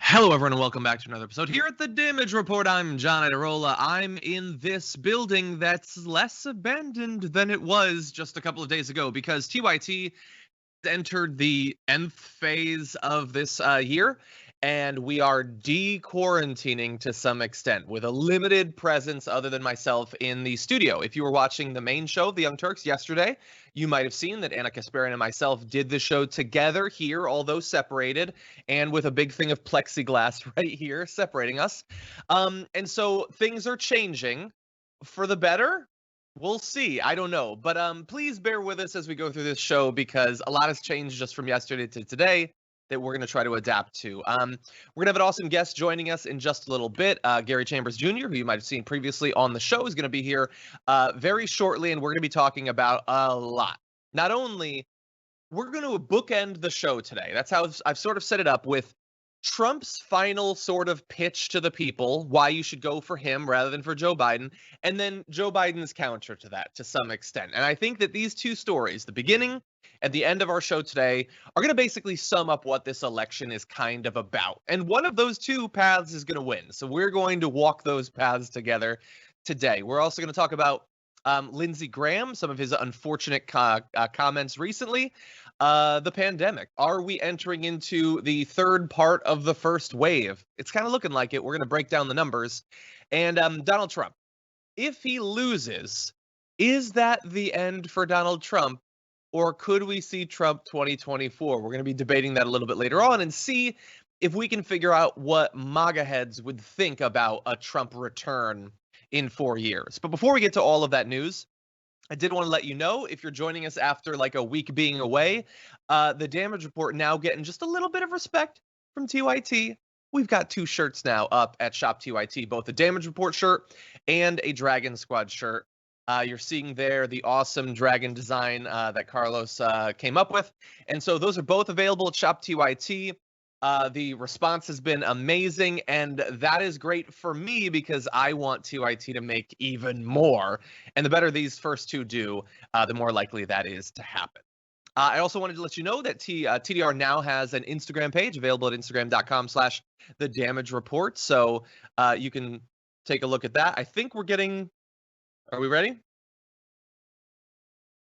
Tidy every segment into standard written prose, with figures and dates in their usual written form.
Hello, everyone, and welcome back to another episode here at the Damage Report. I'm John Iadarola. I'm in this building that's less abandoned than it was just a couple of days ago because TYT entered the nth phase of this year, and we are de-quarantining to some extent with a limited presence other than myself in the studio. If you were watching the main show, The Young Turks, yesterday, you might have seen that Anna Kasparian and myself did the show together here, although separated, and with a big thing of plexiglass right here separating us. And so things are changing for the better. We'll see. I don't know. But please bear with us as we go through this show because a lot has changed just from yesterday to today that we're going to try to adapt to. We're going to have an awesome guest joining us in just a little bit. Gary Chambers Jr., who you might have seen previously on the show, is going to be here very shortly, and we're going to be talking about a lot. Not only, we're going to bookend the show today. That's how I've sort of set it up with Trump's final sort of pitch to the people, why you should go for him rather than for Joe Biden, and then Joe Biden's counter to that to some extent. And I think that these two stories, the beginning and the end of our show today, are going to basically sum up what this election is kind of about. And one of those two paths is going to win. So we're going to walk those paths together today. We're also going to talk about Lindsey Graham, some of his unfortunate comments recently. The pandemic. Are we entering into the third part of the first wave? It's kind of looking like it. We're going to break down the numbers. And Donald Trump, if he loses, is that the end for Donald Trump? Or could we see Trump 2024? We're going to be debating that a little bit later on and see if we can figure out what MAGA heads would think about a Trump return in 4 years. But before we get to all of that news, I did want to let you know, if you're joining us after like a week being away, the Damage Report now getting just a little bit of respect from TYT. We've got 2 shirts now up at Shop TYT, both a Damage Report shirt and a Dragon Squad shirt. You're seeing there the awesome dragon design that Carlos came up with. And so those are both available at Shop TYT. The response has been amazing, and that is great for me because I want TYT to make even more. And the better these first 2 do, the more likely that is to happen. I also wanted to let you know that TDR now has an Instagram page available at instagram.com/the damage report. So you can take a look at that. I think we're getting... Are we ready?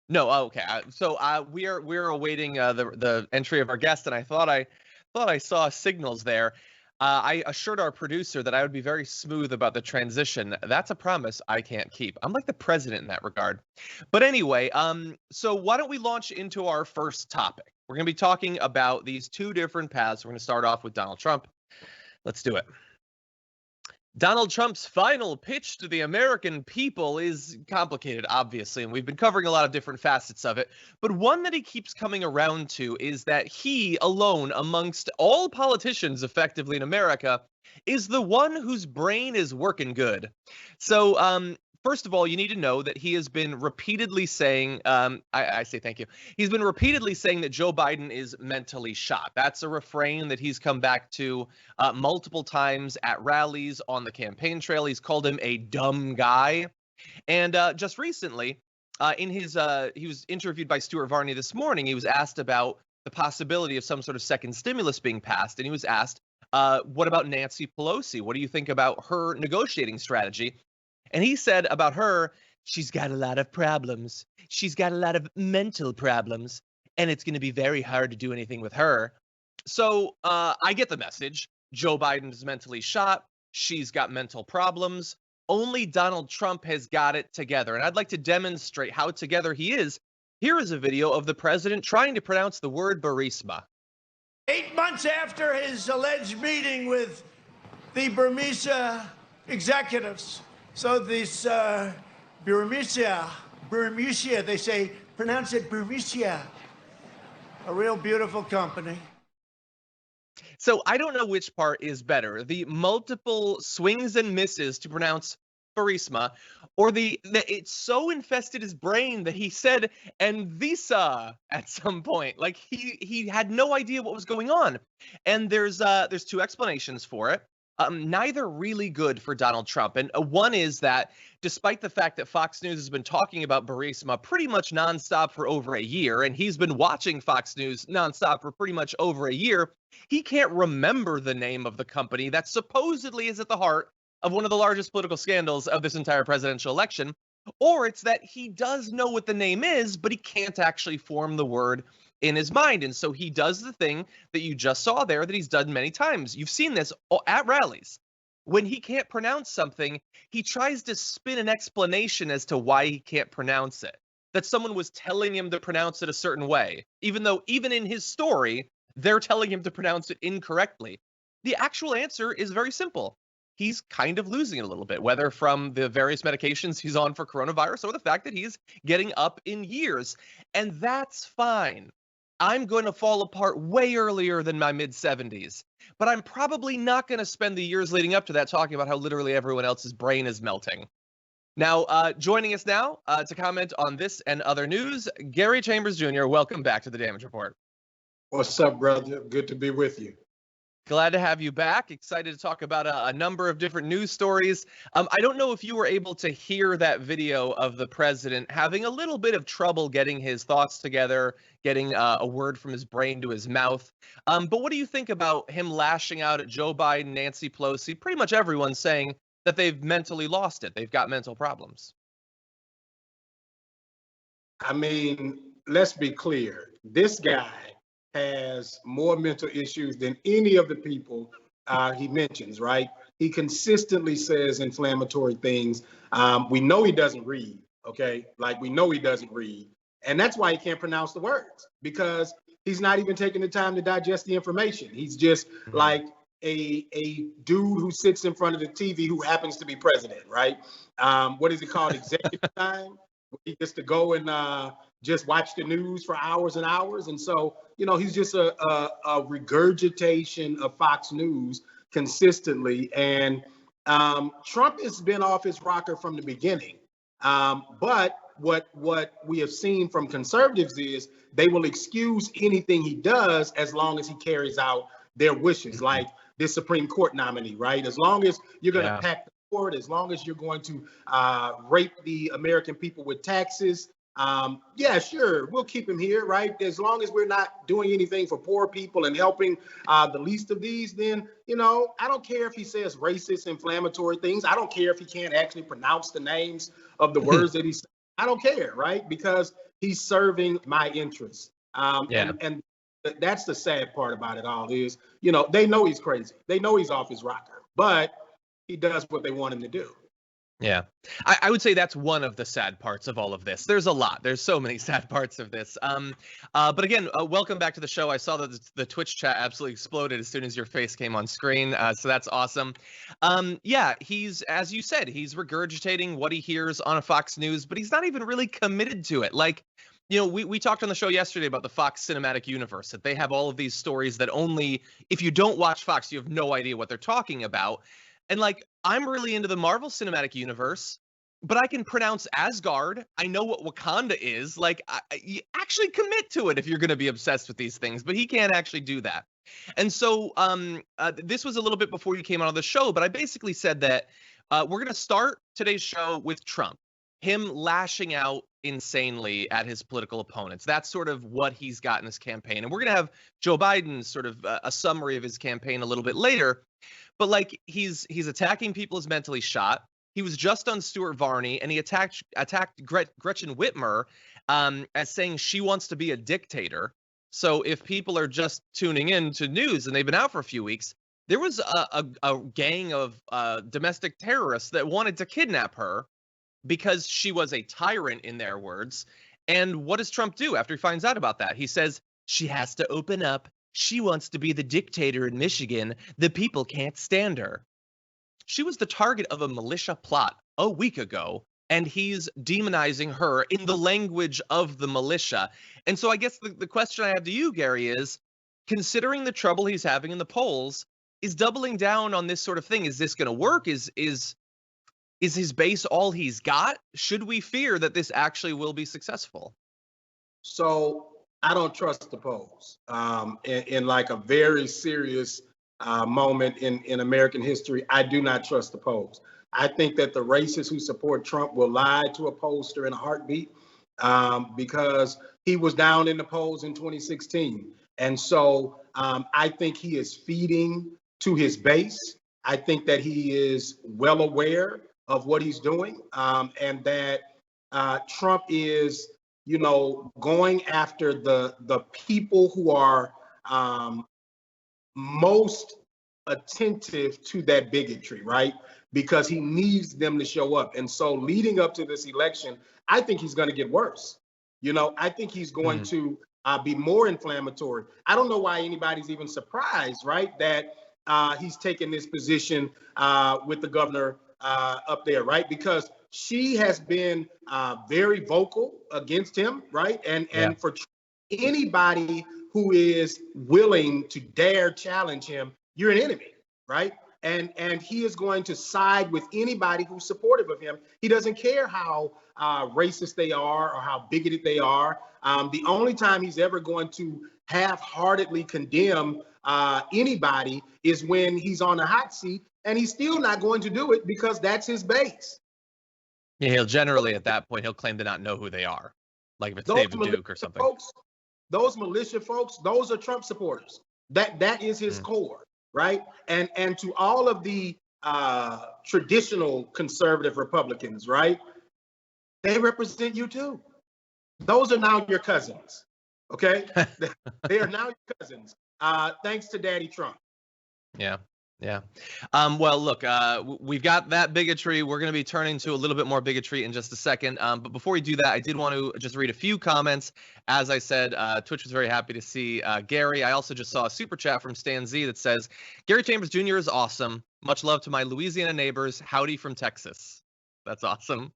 No, okay. So we're awaiting the entry of our guest, and I thought I saw signals there. I assured our producer that I would be very smooth about the transition. That's a promise I can't keep. I'm like the president in that regard. But anyway, so why don't we launch into our first topic? We're going to be talking about these 2 different paths. We're going to start off with Donald Trump. Let's do it. Donald Trump's final pitch to the American people is complicated, obviously, and we've been covering a lot of different facets of it. But one that he keeps coming around to is that he alone, amongst all politicians effectively in America, is the one whose brain is working good. So, first of all, you need to know that he has been repeatedly saying, I say thank you. He's been repeatedly saying that Joe Biden is mentally shot. That's a refrain that he's come back to multiple times at rallies on the campaign trail. He's called him a dumb guy. And just recently, he was interviewed by Stuart Varney this morning. He was asked about the possibility of some sort of second stimulus being passed. And he was asked, what about Nancy Pelosi? What do you think about her negotiating strategy? And he said about her, she's got a lot of problems. She's got a lot of mental problems, and it's going to be very hard to do anything with her. So I get the message. Joe Biden is mentally shot. She's got mental problems. Only Donald Trump has got it together. And I'd like to demonstrate how together he is. Here is a video of the president trying to pronounce the word Burisma. 8 months after his alleged meeting with the Burmese executives. So this Burmese, they say, pronounce it Burmese, a real beautiful company. So I don't know which part is better, the multiple swings and misses to pronounce Burisma, or it's so infested his brain that he said Anvisa at some point. Like he had no idea what was going on. And there's 2 explanations for it. neither really good for Donald Trump. And one is that despite the fact that Fox News has been talking about Burisma pretty much nonstop for over a year, and he's been watching Fox News nonstop for pretty much over a year, he can't remember the name of the company that supposedly is at the heart of one of the largest political scandals of this entire presidential election. Or it's that he does know what the name is, but he can't actually form the word in his mind. And so he does the thing that you just saw there that he's done many times. You've seen this at rallies. When he can't pronounce something, he tries to spin an explanation as to why he can't pronounce it. That someone was telling him to pronounce it a certain way, even though even in his story, they're telling him to pronounce it incorrectly. The actual answer is very simple. He's kind of losing it a little bit, whether from the various medications he's on for coronavirus or the fact that he's getting up in years. And that's fine. I'm going to fall apart way earlier than my mid-70s, but I'm probably not going to spend the years leading up to that talking about how literally everyone else's brain is melting. Now, joining us now to comment on this and other news, Gary Chambers Jr., welcome back to the Damage Report. What's up, brother? Good to be with you. Glad to have you back. Excited to talk about a number of different news stories. I don't know if you were able to hear that video of the president having a little bit of trouble getting his thoughts together, getting a word from his brain to his mouth. But what do you think about him lashing out at Joe Biden, Nancy Pelosi, pretty much everyone saying that they've mentally lost it? They've got mental problems. I mean, let's be clear. This guy has more mental issues than any of the people he mentions, right? He consistently says inflammatory things. We know he doesn't read, okay? Like, we know he doesn't read. And that's why he can't pronounce the words, because he's not even taking the time to digest the information. He's just like a dude who sits in front of the TV who happens to be president, right? What is it called? Executive time? He gets to go and just watch the news for hours and hours. And so, you know, he's just a regurgitation of Fox News consistently. And Trump has been off his rocker from the beginning. But what we have seen from conservatives is they will excuse anything he does as long as he carries out their wishes, like this Supreme Court nominee, right? As long as you're going to pack the court, as long as you're going to rape the American people with taxes, yeah, sure, we'll keep him here, right? As long as we're not doing anything for poor people and helping the least of these, then, you know, I don't care if he says racist, inflammatory things. I don't care if he can't actually pronounce the names of the words that he says. I don't care, right? Because he's serving my interests. And that's the sad part about it all is, you know, they know he's crazy. They know he's off his rocker, but he does what they want him to do. Yeah, I would say that's one of the sad parts of all of this. There's a lot. There's so many sad parts of this. But again, welcome back to the show. I saw that the Twitch chat absolutely exploded as soon as your face came on screen. So that's awesome. Yeah, he's, as you said, he's regurgitating what he hears on a Fox News, but he's not even really committed to it. Like, you know, we talked on the show yesterday about the Fox cinematic universe, that they have all of these stories that only, if you don't watch Fox, you have no idea what they're talking about. And like, I'm really into the Marvel Cinematic Universe, but I can pronounce Asgard. I know what Wakanda is. Like, you actually commit to it if you're going to be obsessed with these things, but he can't actually do that. And so this was a little bit before you came on the show, but I basically said that we're going to start today's show with Trump, him lashing out insanely at his political opponents. That's sort of what he's got in his campaign. And we're going to have Joe Biden's sort of a summary of his campaign a little bit later. But like, he's attacking people as mentally shot. He was just on Stuart Varney, and he attacked Gretchen Whitmer as saying she wants to be a dictator. So if people are just tuning in to news and they've been out for a few weeks, there was a gang of domestic terrorists that wanted to kidnap her because she was a tyrant, in their words. And what does Trump do after he finds out about that? He says she has to open up. She wants to be the dictator in Michigan. The people can't stand her. She was the target of a militia plot a week ago, and he's demonizing her in the language of the militia. And so I guess the question I have to you, Gary, is, considering the trouble he's having in the polls, is doubling down on this sort of thing, is this going to work? Is his base all he's got? Should we fear that this actually will be successful? So I don't trust the polls in like a very serious moment in American history. I do not trust the polls. I think that the racists who support Trump will lie to a pollster in a heartbeat because he was down in the polls in 2016. And so I think he is feeding to his base. I think that he is well aware of what he's doing and that Trump is, going after the people who are most attentive to that bigotry, right? Because he needs them to show up. And so leading up to this election, I think he's going to get worse. I think he's going to be more inflammatory. I don't know why anybody's even surprised, right, that he's taken this position with the governor up there, right? Because she has been very vocal against him, right? And for anybody who is willing to dare challenge him, you're an enemy, right? And he is going to side with anybody who's supportive of him. He doesn't care how racist they are or how bigoted they are. The only time he's ever going to half-heartedly condemn anybody is when he's on the hot seat, and he's still not going to do it because that's his base. Yeah, he'll generally at that point, he'll claim to not know who they are. Like if it's David Duke or something. Those militia folks, those are Trump supporters. That is his core, right? And to all of the traditional conservative Republicans, right? They represent you too. Those are now your cousins, okay? They are now your cousins, thanks to Daddy Trump. Yeah. Well, look, we've got that bigotry. We're going to be turning to a little bit more bigotry in just a second. But before we do that, I did want to just read a few comments. As I said, Twitch was very happy to see Gary. I also just saw a super chat from Stan Z that says, Gary Chambers Jr. is awesome. Much love to my Louisiana neighbors. Howdy from Texas. That's awesome.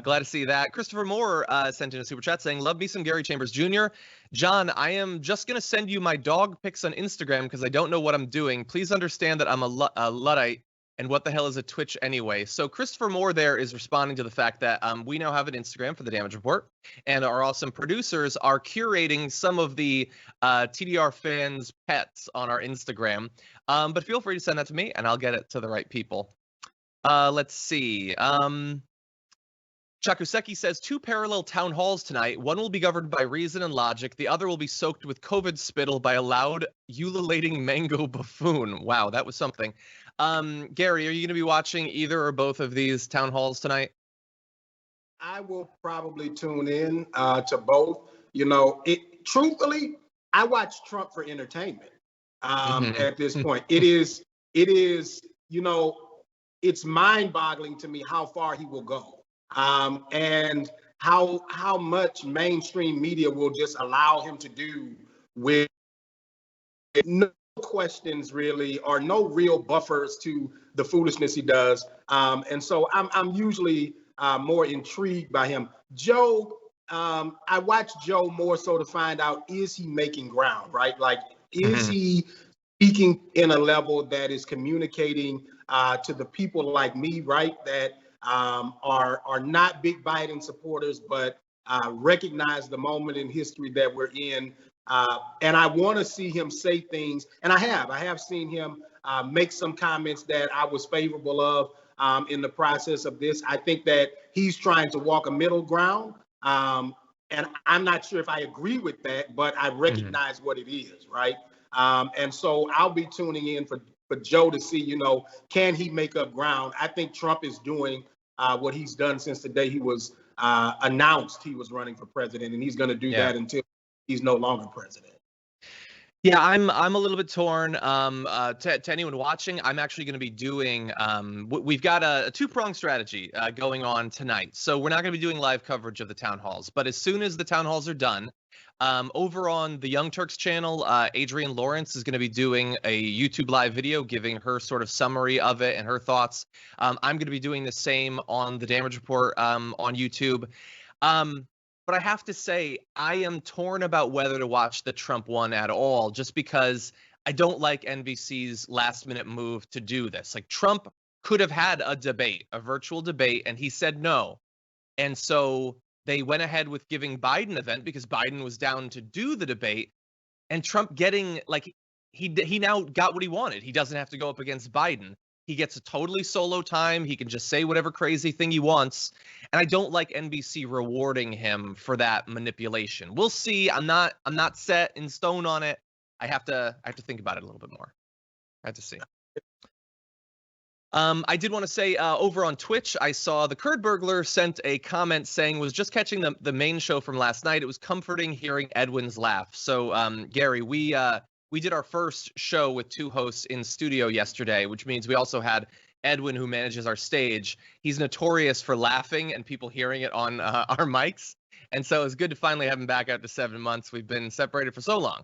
Glad to see that. Christopher Moore sent in a super chat saying, love me some Gary Chambers Jr. John, I am just going to send you my dog pics on Instagram because I don't know what I'm doing. Please understand that I'm a Luddite, and what the hell is a Twitch anyway? So Christopher Moore there is responding to the fact that we now have an Instagram for the Damage Report, and our awesome producers are curating some of the TDR fans' pets on our Instagram. But feel free to send that to me, and I'll get it to the right people. Let's see. Chakuseki says 2 parallel town halls tonight. One will be governed by reason and logic. The other will be soaked with COVID spittle by a loud, ululating mango buffoon. Wow, that was something. Gary, are you going to be watching either or both of these town halls tonight? I will probably tune in to both. Truthfully, I watch Trump for entertainment at this point. It is, it's mind-boggling to me how far he will go. And how much mainstream media will just allow him to do with no questions really, or no real buffers to the foolishness he does. And so I'm usually more intrigued by him. Joe, I watch Joe more so to find out, is he making ground, right? Like, is he speaking in a level that is communicating to the people like me, right? That are not big Biden supporters, but recognize the moment in history that we're in. And I want to see him say things, and I have seen him make some comments that I was favorable of in the process of this. I think that he's trying to walk a middle ground, and I'm not sure if I agree with that, but I recognize what it is, right? And so I'll be tuning in for Joe to see, can he make up ground? I think Trump is doing what he's done since the day he was announced he was running for president, and he's going to do that until he's no longer president. Yeah, I'm a little bit torn. To anyone watching, I'm actually going to be doing. We've got a two-pronged strategy going on tonight. So we're not going to be doing live coverage of the town halls, but as soon as the town halls are done, over on the Young Turks channel, Adrienne Lawrence is going to be doing a YouTube live video giving her sort of summary of it and her thoughts. I'm going to be doing the same on the Damage Report on YouTube. But I have to say, I am torn about whether to watch the Trump one at all, just because I don't like NBC's last-minute move to do this. Like, Trump could have had a debate, a virtual debate, and he said no. And so they went ahead with giving Biden an event because Biden was down to do the debate, and Trump getting, like, he now got what he wanted. He doesn't have to go up against Biden. He gets a totally solo time. He can just say whatever crazy thing he wants. And I don't like NBC rewarding him for that manipulation. We'll see. I'm not set in stone on it. I have to think about it a little bit more. I have to see. I did want to say over on Twitch, I saw the Kurd Burglar sent a comment saying, was just catching the main show from last night. It was comforting hearing Edwin's laugh. So Gary, we did our first show with 2 hosts in studio yesterday, which means we also had Edwin, who manages our stage. He's notorious for laughing and people hearing it on our mics. And so it's good to finally have him back after 7 months. We've been separated for so long.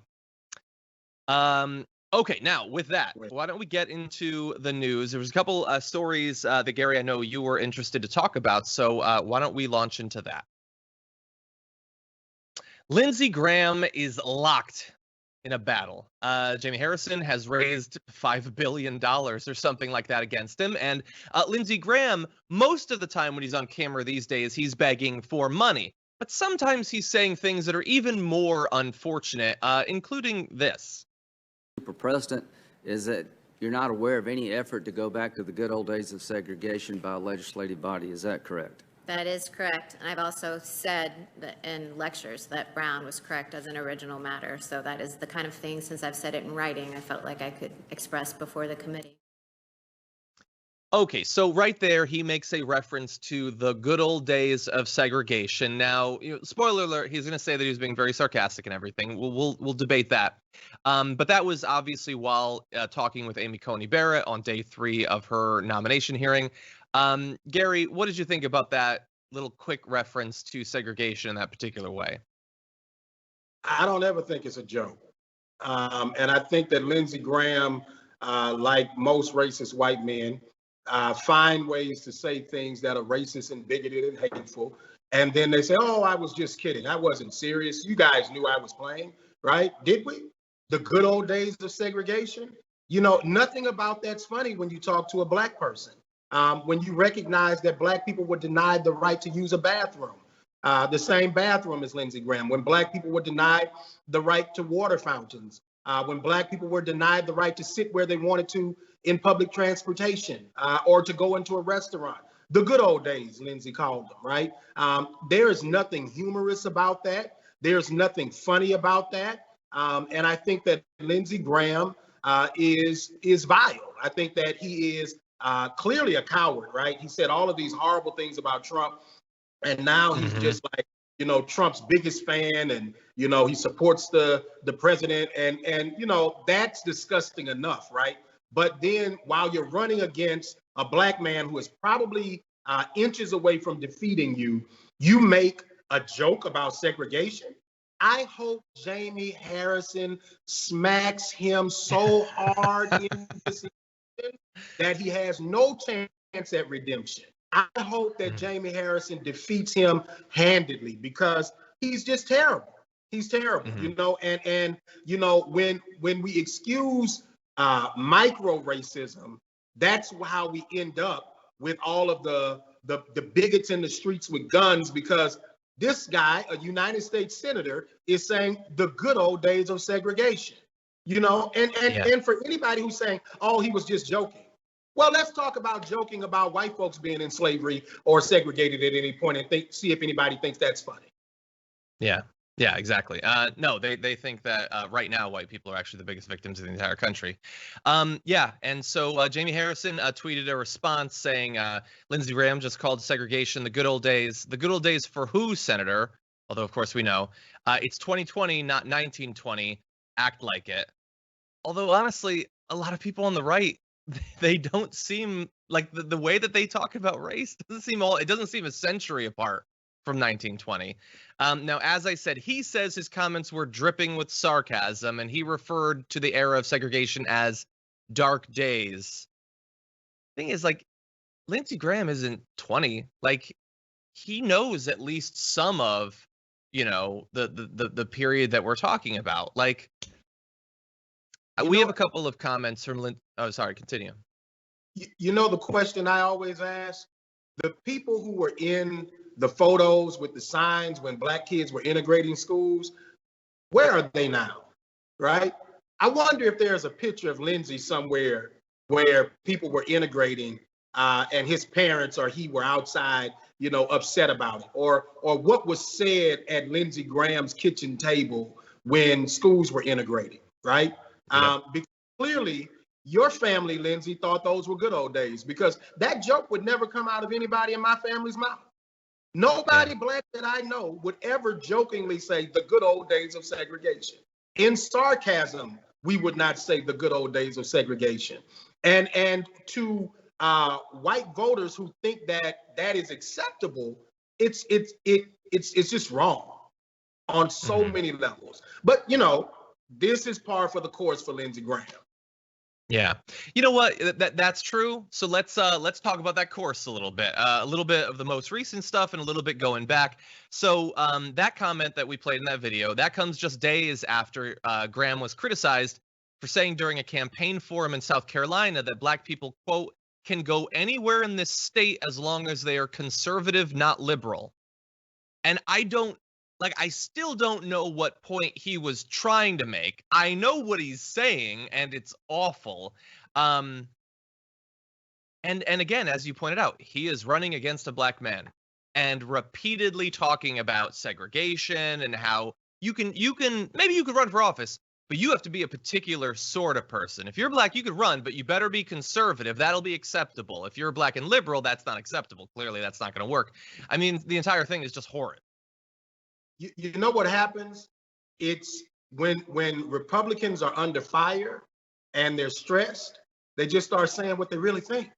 Okay, now with that, why don't we get into the news? There was a couple stories that, Gary, I know you were interested to talk about. So why don't we launch into that? Lindsey Graham is locked in a battle. Jamie Harrison has raised $5 billion or something like that against him. And Lindsey Graham, most of the time when he's on camera these days, he's begging for money. But sometimes he's saying things that are even more unfortunate, including this. For President, is that you're not aware of any effort to go back to the good old days of segregation by a legislative body. Is that correct? That is correct. And I've also said that in lectures that Brown was correct as an original matter. So that is the kind of thing, since I've said it in writing, I felt like I could express before the committee. Okay, so right there, he makes a reference to the good old days of segregation. Now, spoiler alert, he's going to say that he was being very sarcastic and everything. We'll debate that. But that was obviously while talking with Amy Coney Barrett on day 3 of her nomination hearing. Gary, what did you think about that little quick reference to segregation in that particular way? I don't ever think it's a joke. And I think that Lindsey Graham, like most racist white men, find ways to say things that are racist and bigoted and hateful. And then they say, oh, I was just kidding. I wasn't serious. You guys knew I was playing, right? Did we? The good old days of segregation? You know, nothing about that's funny when you talk to a black person. When you recognize that black people were denied the right to use a bathroom, the same bathroom as Lindsey Graham, when black people were denied the right to water fountains, when black people were denied the right to sit where they wanted to in public transportation or to go into a restaurant. The good old days, Lindsey called them, right? There is nothing humorous about that. There's nothing funny about that. And I think that Lindsey Graham is vile. I think that he is clearly a coward, right? He said all of these horrible things about Trump, and now he's just like, you know, Trump's biggest fan, and, you know, he supports the president, and you know, that's disgusting enough, right? But then while you're running against a black man who is probably inches away from defeating you, you make a joke about segregation. I hope Jamie Harrison smacks him so hard in this election that he has no chance at redemption. I hope that Jamie Harrison defeats him handedly, because he's just terrible. He's terrible, you know, and you know, when we excuse micro racism, that's how we end up with all of the bigots in the streets with guns, because this guy, a United States senator, is saying the good old days of segregation, you know, and for anybody who's saying, oh, he was just joking. Well, let's talk about joking about white folks being in slavery or segregated at any point, and see if anybody thinks that's funny. Yeah, exactly. No, they think that right now white people are actually the biggest victims of the entire country. Yeah, and so Jamie Harrison tweeted a response saying Lindsey Graham just called segregation the good old days. The good old days for who, Senator? Although, of course, we know it's 2020, not 1920. Act like it. Although, honestly, a lot of people on the right, they don't seem like the way that they talk about race it doesn't seem a century apart from 1920. Now, as I said, he says his comments were dripping with sarcasm, and he referred to the era of segregation as dark days. Thing is, like, Lindsey Graham isn't 20. Like, he knows at least some of, you know, the period that we're talking about. Like, we have a couple of comments from oh, sorry, continue. You know, the question I always ask, the people who were in the photos with the signs when black kids were integrating schools, where are they now, right? I wonder if there's a picture of Lindsey somewhere where people were integrating and his parents or he were outside, upset about it, or what was said at Lindsey Graham's kitchen table when schools were integrating, right? Yeah. Because clearly your family, Lindsey, thought those were good old days, because that joke would never come out of anybody in my family's mouth. Nobody black that I know would ever jokingly say the good old days of segregation. In sarcasm, we would not say the good old days of segregation. And to white voters who think that that is acceptable, it's just wrong on so many levels. But this is par for the course for Lindsey Graham. Yeah. You know what? That's true. So let's talk about that course a little bit of the most recent stuff and a little bit going back. So that comment that we played in that video, that comes just days after Graham was criticized for saying during a campaign forum in South Carolina that black people, quote, can go anywhere in this state as long as they are conservative, not liberal. And I still don't know what point he was trying to make. I know what he's saying, and it's awful. And again, as you pointed out, he is running against a black man and repeatedly talking about segregation and how maybe you could run for office, but you have to be a particular sort of person. If you're black, you could run, but you better be conservative. That'll be acceptable. If you're black and liberal, that's not acceptable. Clearly, that's not going to work. I mean, the entire thing is just horrid. You know what happens? It's when Republicans are under fire and they're stressed, they just start saying what they really think,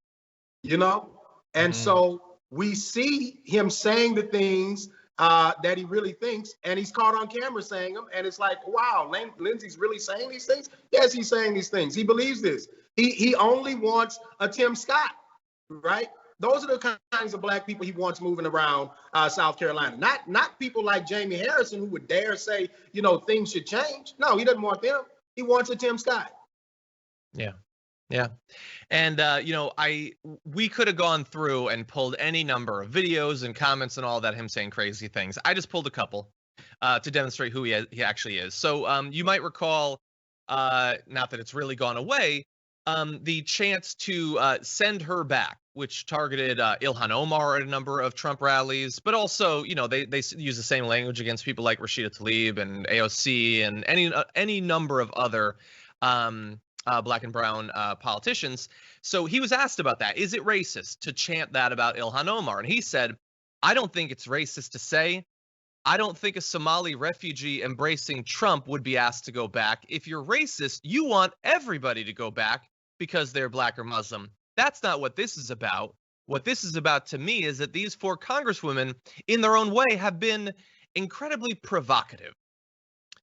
And so we see him saying the things that he really thinks, and he's caught on camera saying them, and it's like, wow, Lindsey's really saying these things? Yes, he's saying these things. He believes this. He only wants a Tim Scott, right? Those are the kinds of black people he wants moving around South Carolina. Not people like Jamie Harrison, who would dare say, things should change. No, he doesn't want them. He wants a Tim Scott. Yeah. Yeah. And, we could have gone through and pulled any number of videos and comments and all that, him saying crazy things. I just pulled a couple to demonstrate who he actually is. So you might recall, not that it's really gone away, the chance to send her back, which targeted Ilhan Omar at a number of Trump rallies, but also, they use the same language against people like Rashida Tlaib and AOC and any number of other black and brown politicians. So he was asked about that. Is it racist to chant that about Ilhan Omar? And he said, I don't think it's racist to say. I don't think a Somali refugee embracing Trump would be asked to go back. If you're racist, you want everybody to go back because they're black or Muslim. That's not what this is about. What this is about to me is that these four congresswomen, in their own way, have been incredibly provocative.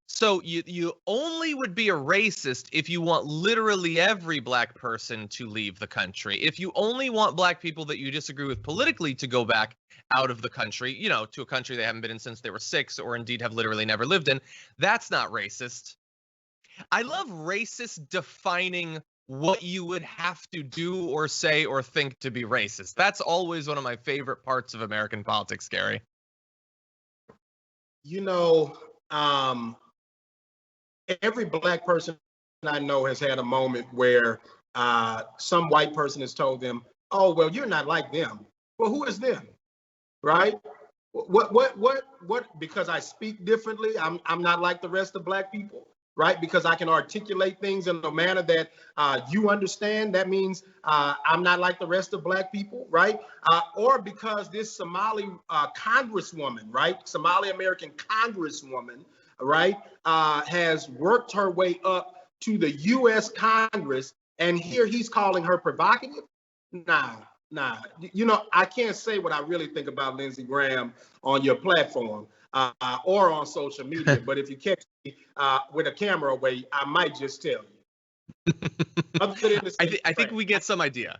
So you only would be a racist if you want literally every black person to leave the country. If you only want black people that you disagree with politically to go back out of the country, to a country they haven't been in since they were 6 or indeed have literally never lived in, that's not racist. I love racist defining what you would have to do or say or think to be racist. That's always one of my favorite parts of American politics, Gary. Every black person I know has had a moment where some white person has told them, oh, well, you're not like them. Well, who is them? Right? What? Because I speak differently, I'm not like the rest of black people, right? Because I can articulate things in a manner that you understand. That means I'm not like the rest of black people, right? Or because this Somali congresswoman, right? Somali American congresswoman, right, has worked her way up to the U.S. Congress, and here he's calling her provocative? Nah. I can't say what I really think about Lindsey Graham on your platform or on social media, but if you catch me with a camera away, I might just tell you. I think we get some idea.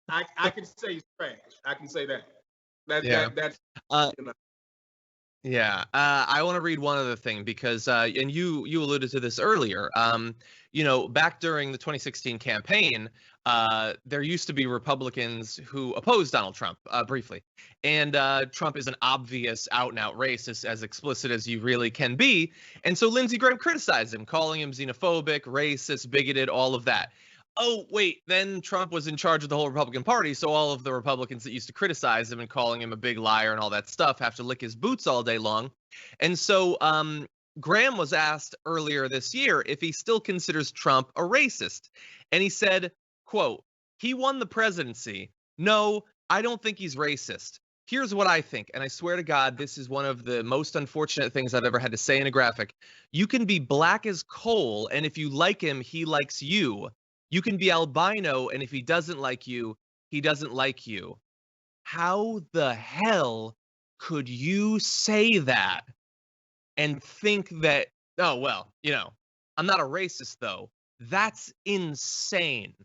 I can say he's trash. I can say that. That's Yeah, I want to read one other thing because, and you alluded to this earlier. Back during the 2016 campaign, there used to be Republicans who opposed Donald Trump briefly. And Trump is an obvious out-and-out racist, as explicit as you really can be. And so Lindsey Graham criticized him, calling him xenophobic, racist, bigoted, all of that. Oh, wait, then Trump was in charge of the whole Republican Party, so all of the Republicans that used to criticize him and calling him a big liar and all that stuff have to lick his boots all day long. And so Graham was asked earlier this year if he still considers Trump a racist. And he said, quote, "He won the presidency. No, I don't think he's racist. Here's what I think." And I swear to God, this is one of the most unfortunate things I've ever had to say in a graphic. You can be black as coal, and if you like him, he likes you. You can be albino, and if he doesn't like you, he doesn't like you. How the hell could you say that and think that, oh, well, I'm not a racist, though? That's insane.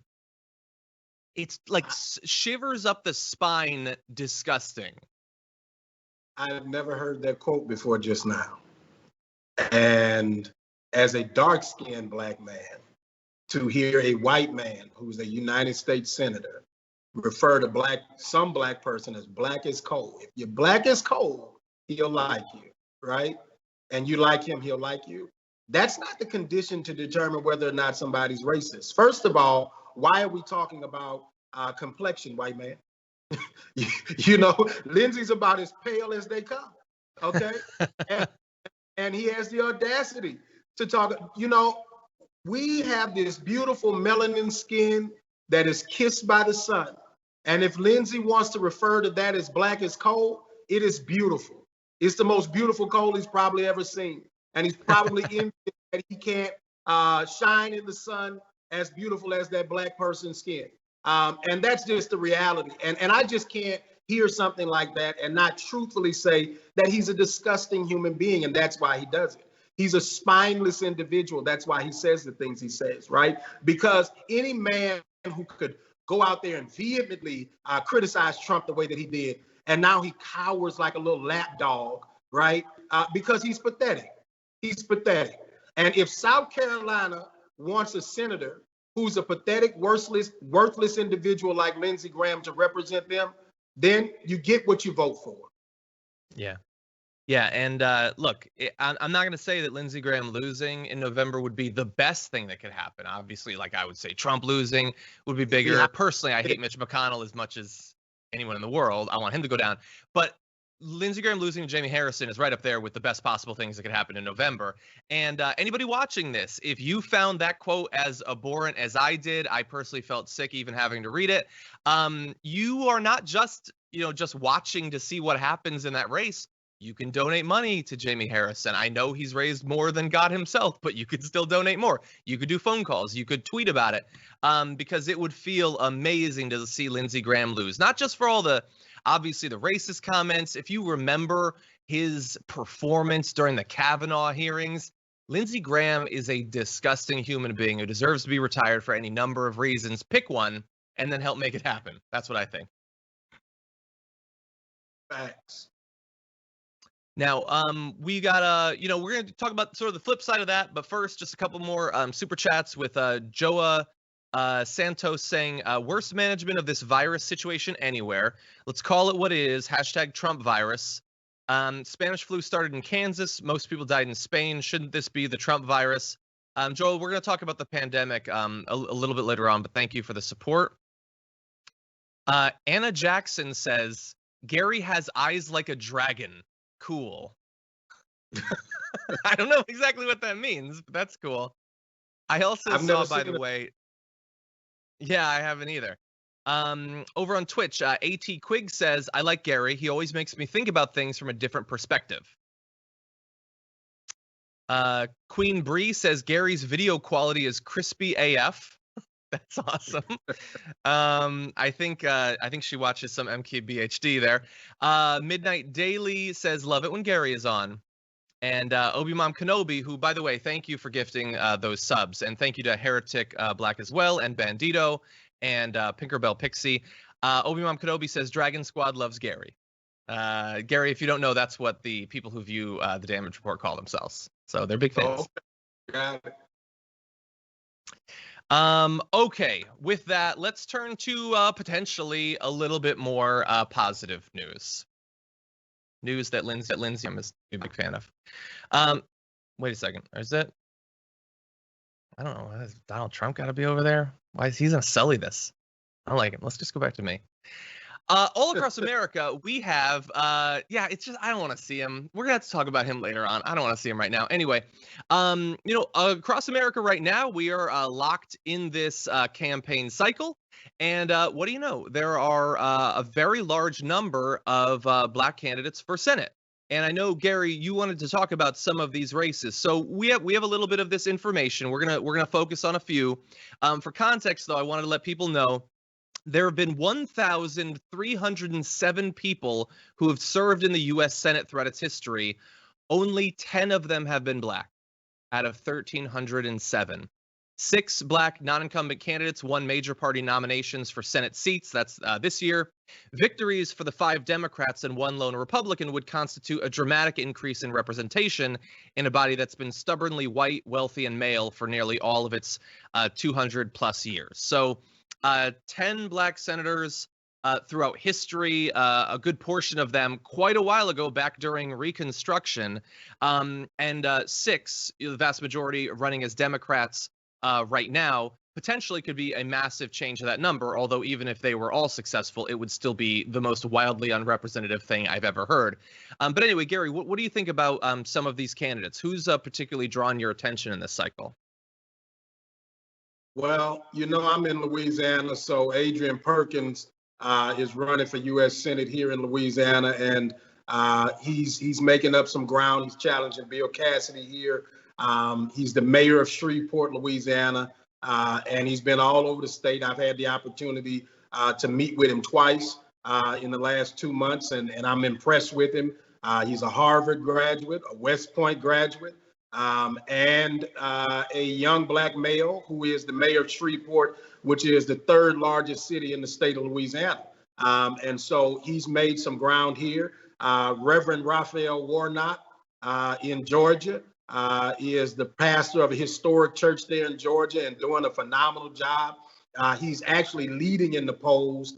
It's like shivers up the spine, disgusting. I've never heard that quote before just now. And as a dark-skinned black man, to hear a white man who's a United States senator refer to some black person as black as coal. If you're black as coal, he'll like you, right? And you like him, he'll like you. That's not the condition to determine whether or not somebody's racist. First of all, why are we talking about complexion, white man? Lindsey's about as pale as they come, okay? and he has the audacity to talk, we have this beautiful melanin skin that is kissed by the sun. And if Lindsey wants to refer to that as black as coal, it is beautiful. It's the most beautiful coal he's probably ever seen. And he's probably envious that he can't shine in the sun as beautiful as that black person's skin. And that's just the reality. And I just can't hear something like that and not truthfully say that he's a disgusting human being, and that's why he does it. He's a spineless individual. That's why he says the things he says, right? Because any man who could go out there and vehemently criticize Trump the way that he did, and now he cowers like a little lap dog, right? Because he's pathetic. He's pathetic. And if South Carolina wants a senator who's a pathetic, worthless individual like Lindsey Graham to represent them, then you get what you vote for. Yeah. Yeah, and look, I'm not going to say that Lindsey Graham losing in November would be the best thing that could happen. Obviously, like I would say, Trump losing would be bigger. Yeah. Personally, I hate Mitch McConnell as much as anyone in the world. I want him to go down. But Lindsey Graham losing to Jamie Harrison is right up there with the best possible things that could happen in November. And anybody watching this, if you found that quote as abhorrent as I did, I personally felt sick even having to read it. You are not just watching to see what happens in that race. You can donate money to Jamie Harrison. I know he's raised more than God himself, but you could still donate more. You could do phone calls. You could tweet about it, because it would feel amazing to see Lindsey Graham lose. Not just for all the, obviously, the racist comments. If you remember his performance during the Kavanaugh hearings, Lindsey Graham is a disgusting human being who deserves to be retired for any number of reasons. Pick one and then help make it happen. That's what I think. Facts. Now, we got, we're going to talk about sort of the flip side of that. But first, just a couple more super chats with Joa Santos saying, worst management of this virus situation anywhere. Let's call it what it is. # Trump virus. Spanish flu started in Kansas. Most people died in Spain. Shouldn't this be the Trump virus? Joel, we're going to talk about the pandemic a little bit later on, but thank you for the support. Anna Jackson says, Gary has eyes like a dragon. Cool. I don't know exactly what that means, but that's cool. I also saw, by the way, yeah, I haven't either. Over on Twitch, AT Quig says, I like Gary. He always makes me think about things from a different perspective. Queen Bree says, Gary's video quality is crispy AF. That's awesome. I think she watches some MKBHD there. Midnight Daily says, love it when Gary is on. And Obi-Mom Kenobi, who, by the way, thank you for gifting those subs. And thank you to Heretic Black as well, and Bandito, and Pinkerbell Pixie. Obi-Mom Kenobi says, Dragon Squad loves Gary. Gary, if you don't know, that's what the people who view the Damage Report call themselves. So they're big fans. Oh, got it. Okay, with that, let's turn to potentially a little bit more positive news. News that Lindsey I'm a big fan of. Wait a second. Is it? I don't know. Has Donald Trump got to be over there? Why is he gonna sully this? I don't like him. Let's just go back to me. All across America, we have, it's just, I don't want to see him. We're going to have to talk about him later on. I don't want to see him right now. Anyway, across America right now, we are locked in this campaign cycle. And what do you know? There are a very large number of black candidates for Senate. And I know, Gary, you wanted to talk about some of these races. So we have a little bit of this information. We're gonna focus on a few. For context, though, I wanted to let people know there have been 1,307 people who have served in the U.S. Senate throughout its history. Only 10 of them have been black out of 1,307. 6 black non-incumbent candidates won major party nominations for Senate seats. That's this year. Victories for the 5 Democrats and 1 lone Republican would constitute a dramatic increase in representation in a body that's been stubbornly white, wealthy, and male for nearly all of its 200 plus years. So 10 black senators throughout history, a good portion of them quite a while ago, back during Reconstruction, and 6, the vast majority running as Democrats right now, potentially could be a massive change of that number, although even if they were all successful, it would still be the most wildly unrepresentative thing I've ever heard. But anyway, Gary, what do you think about some of these candidates? Who's particularly drawn your attention in this cycle? Well, I'm in Louisiana, so Adrian Perkins is running for U.S. Senate here in Louisiana, and he's making up some ground. He's challenging Bill Cassidy here. He's the mayor of Shreveport, Louisiana, and he's been all over the state. I've had the opportunity to meet with him twice in the last 2 months, and I'm impressed with him. He's a Harvard graduate, a West Point graduate. And a young black male who is the mayor of Shreveport, which is the 3rd largest city in the state of Louisiana. And so he's made some ground here. Reverend Raphael Warnock in Georgia is the pastor of a historic church there in Georgia and doing a phenomenal job. He's actually leading in the polls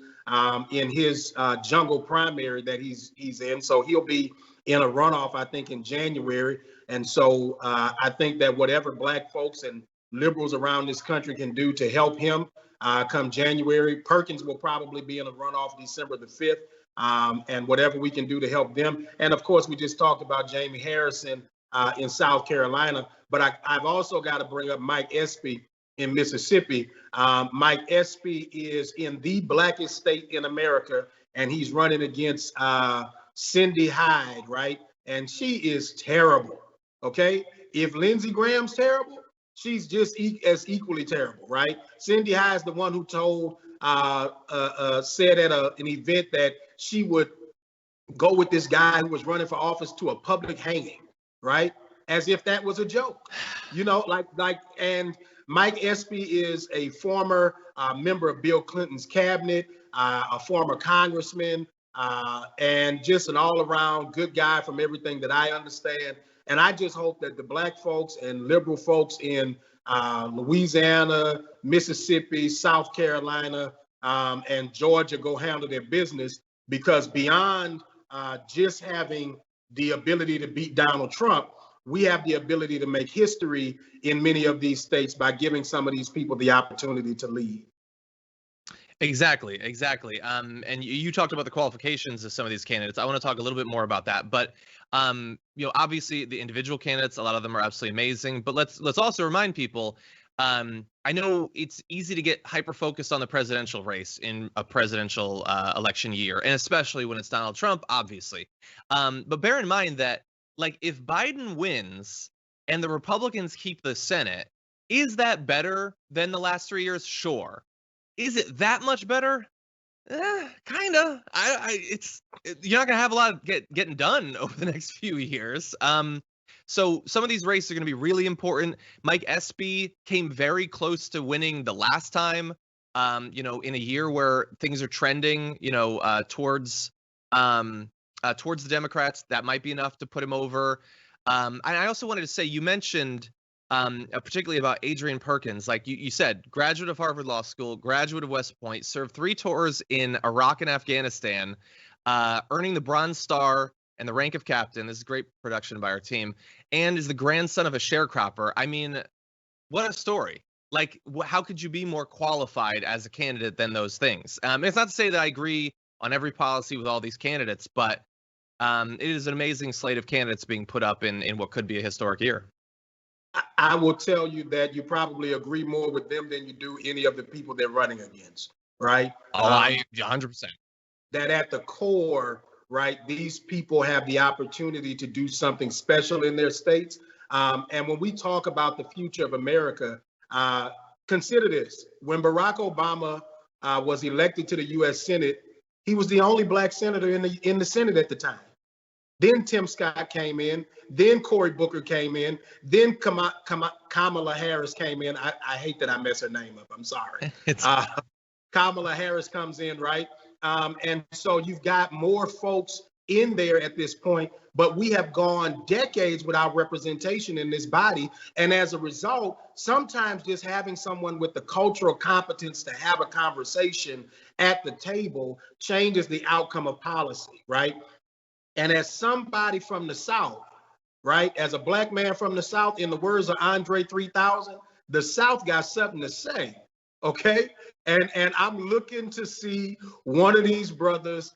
in his jungle primary that he's in. So he'll be in a runoff, I think, in January. And so I think that whatever black folks and liberals around this country can do to help him come January, Perkins will probably be in a runoff December the 5th, and whatever we can do to help them. And of course, we just talked about Jamie Harrison in South Carolina, but I've also got to bring up Mike Espy in Mississippi. Mike Espy is in the blackest state in America, and he's running against Cindy Hyde, right? And she is terrible. Okay, if Lindsey Graham's terrible, she's just as equally terrible, right? Cindy Hyde is the one who told, said at an event that she would go with this guy who was running for office to a public hanging, right? As if that was a joke, and Mike Espy is a former member of Bill Clinton's cabinet, a former congressman, and just an all-around good guy from everything that I understand. And I just hope that the black folks and liberal folks in Louisiana, Mississippi, South Carolina, and Georgia go handle their business, because beyond just having the ability to beat Donald Trump, we have the ability to make history in many of these states by giving some of these people the opportunity to lead. Exactly. And you talked about the qualifications of some of these candidates. I want to talk a little bit more about that. But obviously the individual candidates, a lot of them are absolutely amazing. But let's also remind people. I know it's easy to get hyper focused on the presidential race in a presidential election year, and especially when it's Donald Trump, obviously. But bear in mind that, like, if Biden wins and the Republicans keep the Senate, is that better than the last 3 years? Sure. Is it that much better? Kinda. You're not gonna have a lot getting done over the next few years. So some of these races are gonna be really important. Mike Espy came very close to winning the last time. In a year where things are trending, towards the Democrats, that might be enough to put him over. And I also wanted to say, you mentioned particularly about Adrian Perkins. Like you said, graduate of Harvard Law School, graduate of West Point, served 3 tours in Iraq and Afghanistan, earning the Bronze Star and the rank of captain. This is great production by our team, and is the grandson of a sharecropper. I mean, what a story. Like, how could you be more qualified as a candidate than those things? It's not to say that I agree on every policy with all these candidates, but it is an amazing slate of candidates being put up in what could be a historic year. I will tell you that you probably agree more with them than you do any of the people they're running against, right? Oh, I 100%. That at the core, right, these people have the opportunity to do something special in their states. And when we talk about the future of America, consider this. When Barack Obama was elected to the U.S. Senate, he was the only black senator in the Senate at the time. Then Tim Scott came in. Then Cory Booker came in. Then Kamala Harris came in. I hate that I mess her name up. I'm sorry. Kamala Harris comes in, right? And so you've got more folks in there at this point, but we have gone decades without representation in this body. And as a result, sometimes just having someone with the cultural competence to have a conversation at the table changes the outcome of policy, right? And as somebody from the South, right, as a black man from the South, in the words of Andre 3000, the South got something to say, okay? And I'm looking to see one of these brothers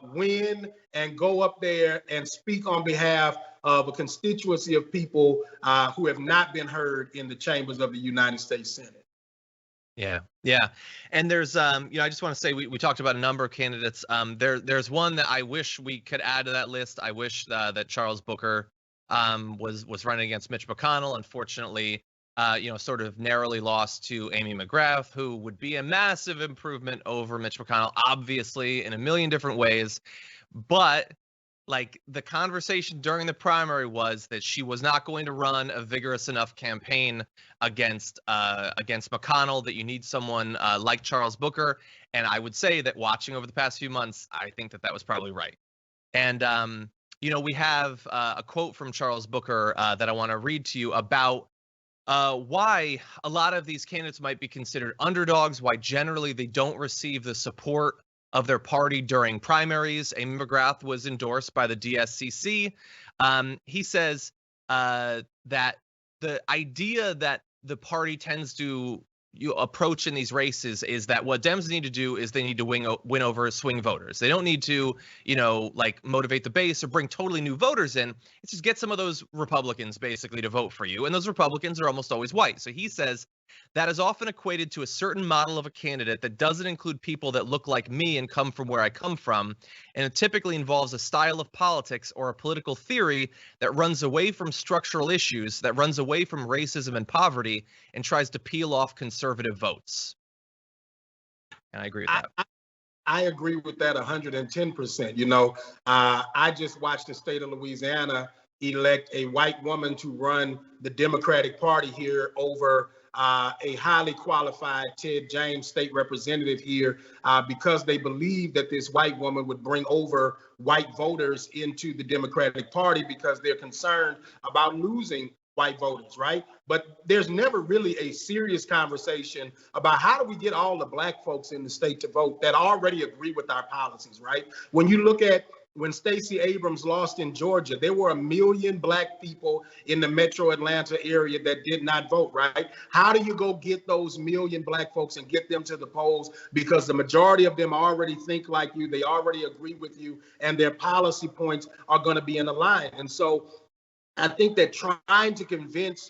win and go up there and speak on behalf of a constituency of people who have not been heard in the chambers of the United States Senate. Yeah. And there's, I just want to say we talked about a number of candidates. There's one that I wish we could add to that list. I wish that Charles Booker was running against Mitch McConnell. Unfortunately, sort of narrowly lost to Amy McGrath, who would be a massive improvement over Mitch McConnell, obviously in a million different ways. But like the conversation during the primary was that she was not going to run a vigorous enough campaign against McConnell, that you need someone like Charles Booker. And I would say that watching over the past few months, I think that was probably right. And, we have a quote from Charles Booker that I want to read to you about why a lot of these candidates might be considered underdogs, why generally they don't receive the support of their party during primaries. Amy McGrath was endorsed by the DSCC. He says that the idea that the party tends to approach in these races is that what Dems need to do is they need to win over swing voters. They don't need to, motivate the base or bring totally new voters in. It's just get some of those Republicans basically to vote for you. And those Republicans are almost always white. So he says that is often equated to a certain model of a candidate that doesn't include people that look like me and come from where I come from. And it typically involves a style of politics or a political theory that runs away from structural issues, that runs away from racism and poverty, and tries to peel off conservative votes. And I agree with that. I agree with that 110%. I just watched the state of Louisiana elect a white woman to run the Democratic Party here over a highly qualified Ted James state representative here because they believe that this white woman would bring over white voters into the Democratic Party because they're concerned about losing white voters, right? But there's never really a serious conversation about how do we get all the black folks in the state to vote that already agree with our policies, right? When you look at when Stacey Abrams lost in Georgia, there were 1 million black people in the metro Atlanta area that did not vote, right? How do you go get those 1 million black folks and get them to the polls? Because the majority of them already think like you, they already agree with you, and their policy points are going to be in line. And so I think that trying to convince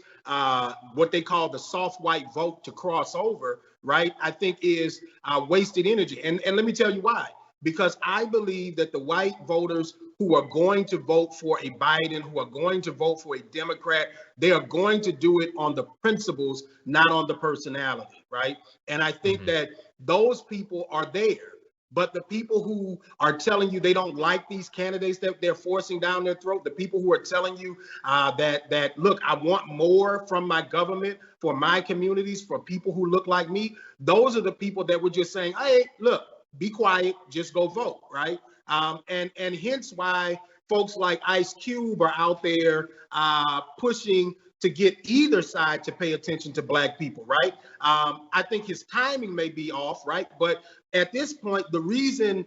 what they call the soft white vote to cross over, right, I think is wasted energy. And let me tell you why. Because I believe that the white voters who are going to vote for a Biden, who are going to vote for a Democrat, they are going to do it on the principles, not on the personality, right? And I think that those people are there. But the people who are telling you they don't like these candidates that they're forcing down their throat, the people who are telling you that, look, I want more from my government, for my communities, for people who look like me, those are the people that were just saying, hey, look, be quiet, just go vote, right? And hence why folks like Ice Cube are out there pushing to get either side to pay attention to Black people, right? I think his timing may be off, right? But at this point, the reason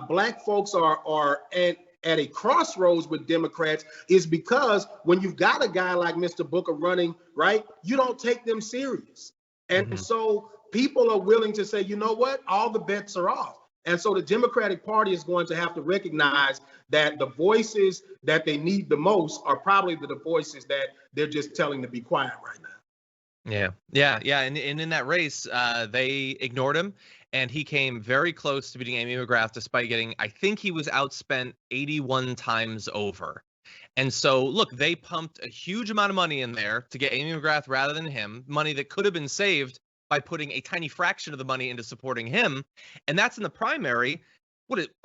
Black folks are at a crossroads with Democrats is because when you've got a guy like Mr. Booker running, right, you don't take them serious. And so people are willing to say, you know what, all the bets are off. And so the Democratic Party is going to have to recognize that the voices that they need the most are probably the voices that they're just telling to be quiet right now. Yeah. And in that race, they ignored him, and he came very close to beating Amy McGrath, despite getting, I think he was outspent 81 times over. And so, look, they pumped a huge amount of money in there to get Amy McGrath rather than him, money that could have been saved by putting a tiny fraction of the money into supporting him. And that's in the primary.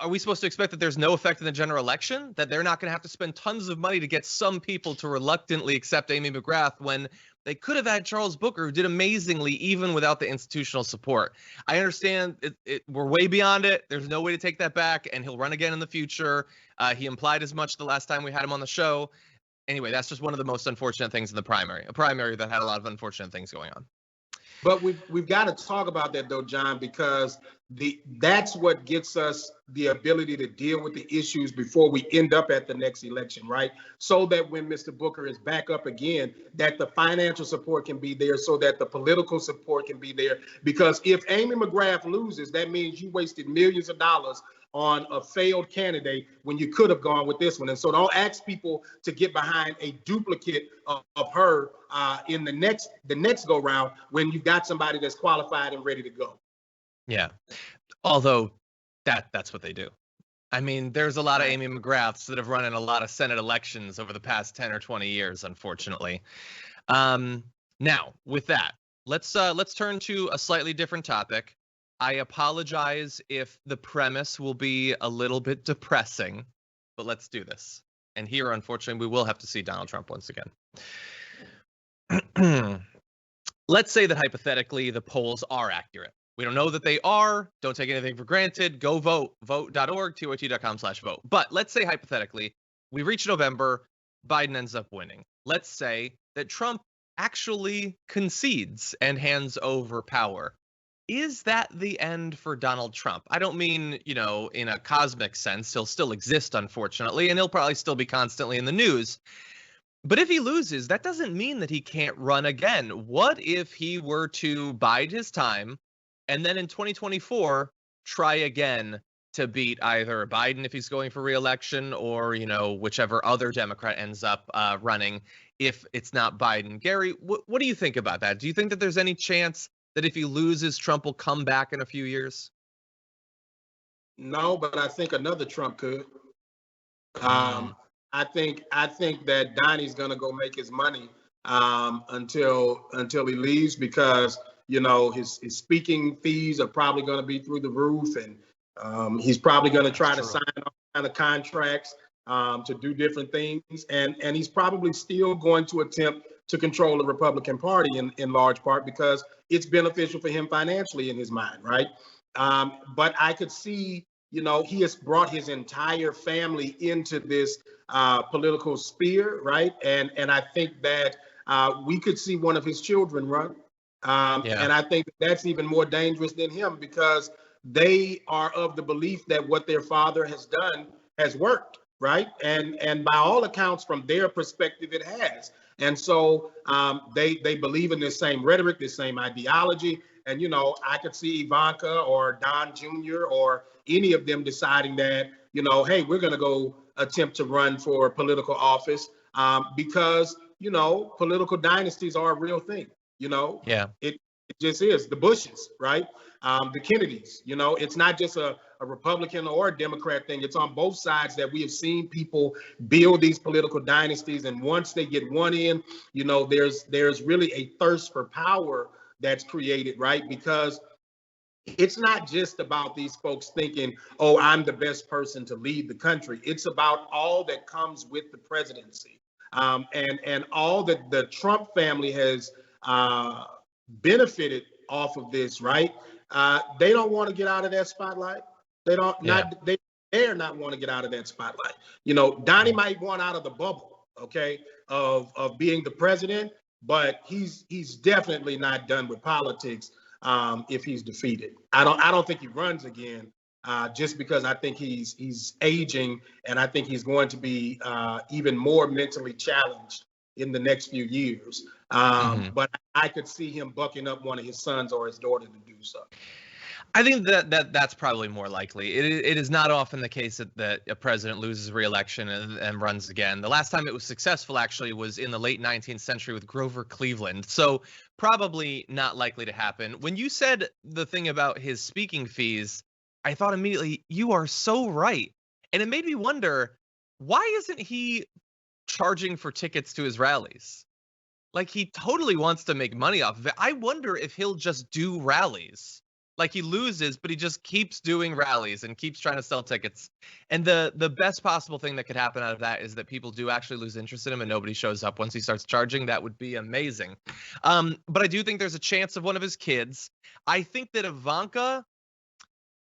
Are we supposed to expect that there's no effect in the general election? That they're not going to have to spend tons of money to get some people to reluctantly accept Amy McGrath when they could have had Charles Booker, who did amazingly even without the institutional support? I understand we're way beyond it. There's no way to take that back, and he'll run again in the future. He implied as much the last time we had him on the show. Anyway, that's just one of the most unfortunate things in the primary, a primary that had a lot of unfortunate things going on. But we've got to talk about that, though, John, because that's what gets us the ability to deal with the issues before we end up at the next election, right? So that when Mr. Booker is back up again, that the financial support can be there, so that the political support can be there. Because if Amy McGrath loses, that means you wasted millions of dollars on a failed candidate when you could have gone with this one. And so don't ask people to get behind a duplicate of her in the next go round when you've got somebody that's qualified and ready to go. Yeah. Although that's what they do. I mean, there's a lot of Amy McGraths that have run in a lot of Senate elections over the past 10 or 20 years, unfortunately. Now, with that, let's turn to a slightly different topic. I apologize if the premise will be a little bit depressing, but let's do this. And here, unfortunately, we will have to see Donald Trump once again. Let's say that hypothetically the polls are accurate. We don't know that they are. Don't take anything for granted. Go vote. Vote.org, tyt.com/vote. But let's say hypothetically we reach November, Biden ends up winning. Let's say that Trump actually concedes and hands over power. Is that the end for Donald Trump? I don't mean, in a cosmic sense. He'll still exist, unfortunately, and he'll probably still be constantly in the news. But if he loses, that doesn't mean that he can't run again. What if he were to bide his time and then in 2024 try again to beat either Biden if he's going for re-election or, whichever other Democrat ends up running if it's not Biden? Gary, what do you think about that? Do you think that there's any chance that if he loses, Trump will come back in a few years? No, but I think another Trump could. I think that Donnie's going to go make his money until he leaves, because his speaking fees are probably going to be through the roof, and he's probably going to try to sign all kind of contracts to do different things, and he's probably still going to attempt to control the Republican Party in large part because it's beneficial for him financially in his mind, right? But I could see, he has brought his entire family into this political sphere, right? And I think that we could see one of his children run. And I think that's even more dangerous than him, because they are of the belief that what their father has done has worked, right? And by all accounts, from their perspective, it has. And so they believe in this same rhetoric, this same ideology. And, I could see Ivanka or Don Jr. or any of them deciding that, hey, we're going to go attempt to run for political office because, political dynasties are a real thing. It just is. The Bushes, right? The Kennedys, it's not just a Republican or a Democrat thing. It's on both sides that we have seen people build these political dynasties. And once they get one in, there's really a thirst for power that's created, right? Because it's not just about these folks thinking, oh, I'm the best person to lead the country. It's about all that comes with the presidency and all that the Trump family has benefited off of this, right? They don't want to get out of that spotlight. They dare not want to get out of that spotlight. Donnie might want out of the bubble, okay, of being the president, but he's definitely not done with politics if he's defeated. I don't think he runs again. Just because I think he's aging, and I think he's going to be even more mentally challenged in the next few years. But I could see him bucking up one of his sons or his daughter to do so. I think that's probably more likely. It is not often the case that a president loses re-election and runs again. The last time it was successful, actually, was in the late 19th century with Grover Cleveland. So probably not likely to happen. When you said the thing about his speaking fees, I thought immediately, you are so right. And it made me wonder, why isn't he charging for tickets to his rallies? Like, he totally wants to make money off of it. I wonder if he'll just do rallies. Like, he loses, but he just keeps doing rallies and keeps trying to sell tickets. And the best possible thing that could happen out of that is that people do actually lose interest in him and nobody shows up once he starts charging. That would be amazing. But I do think there's a chance of one of his kids. I think that Ivanka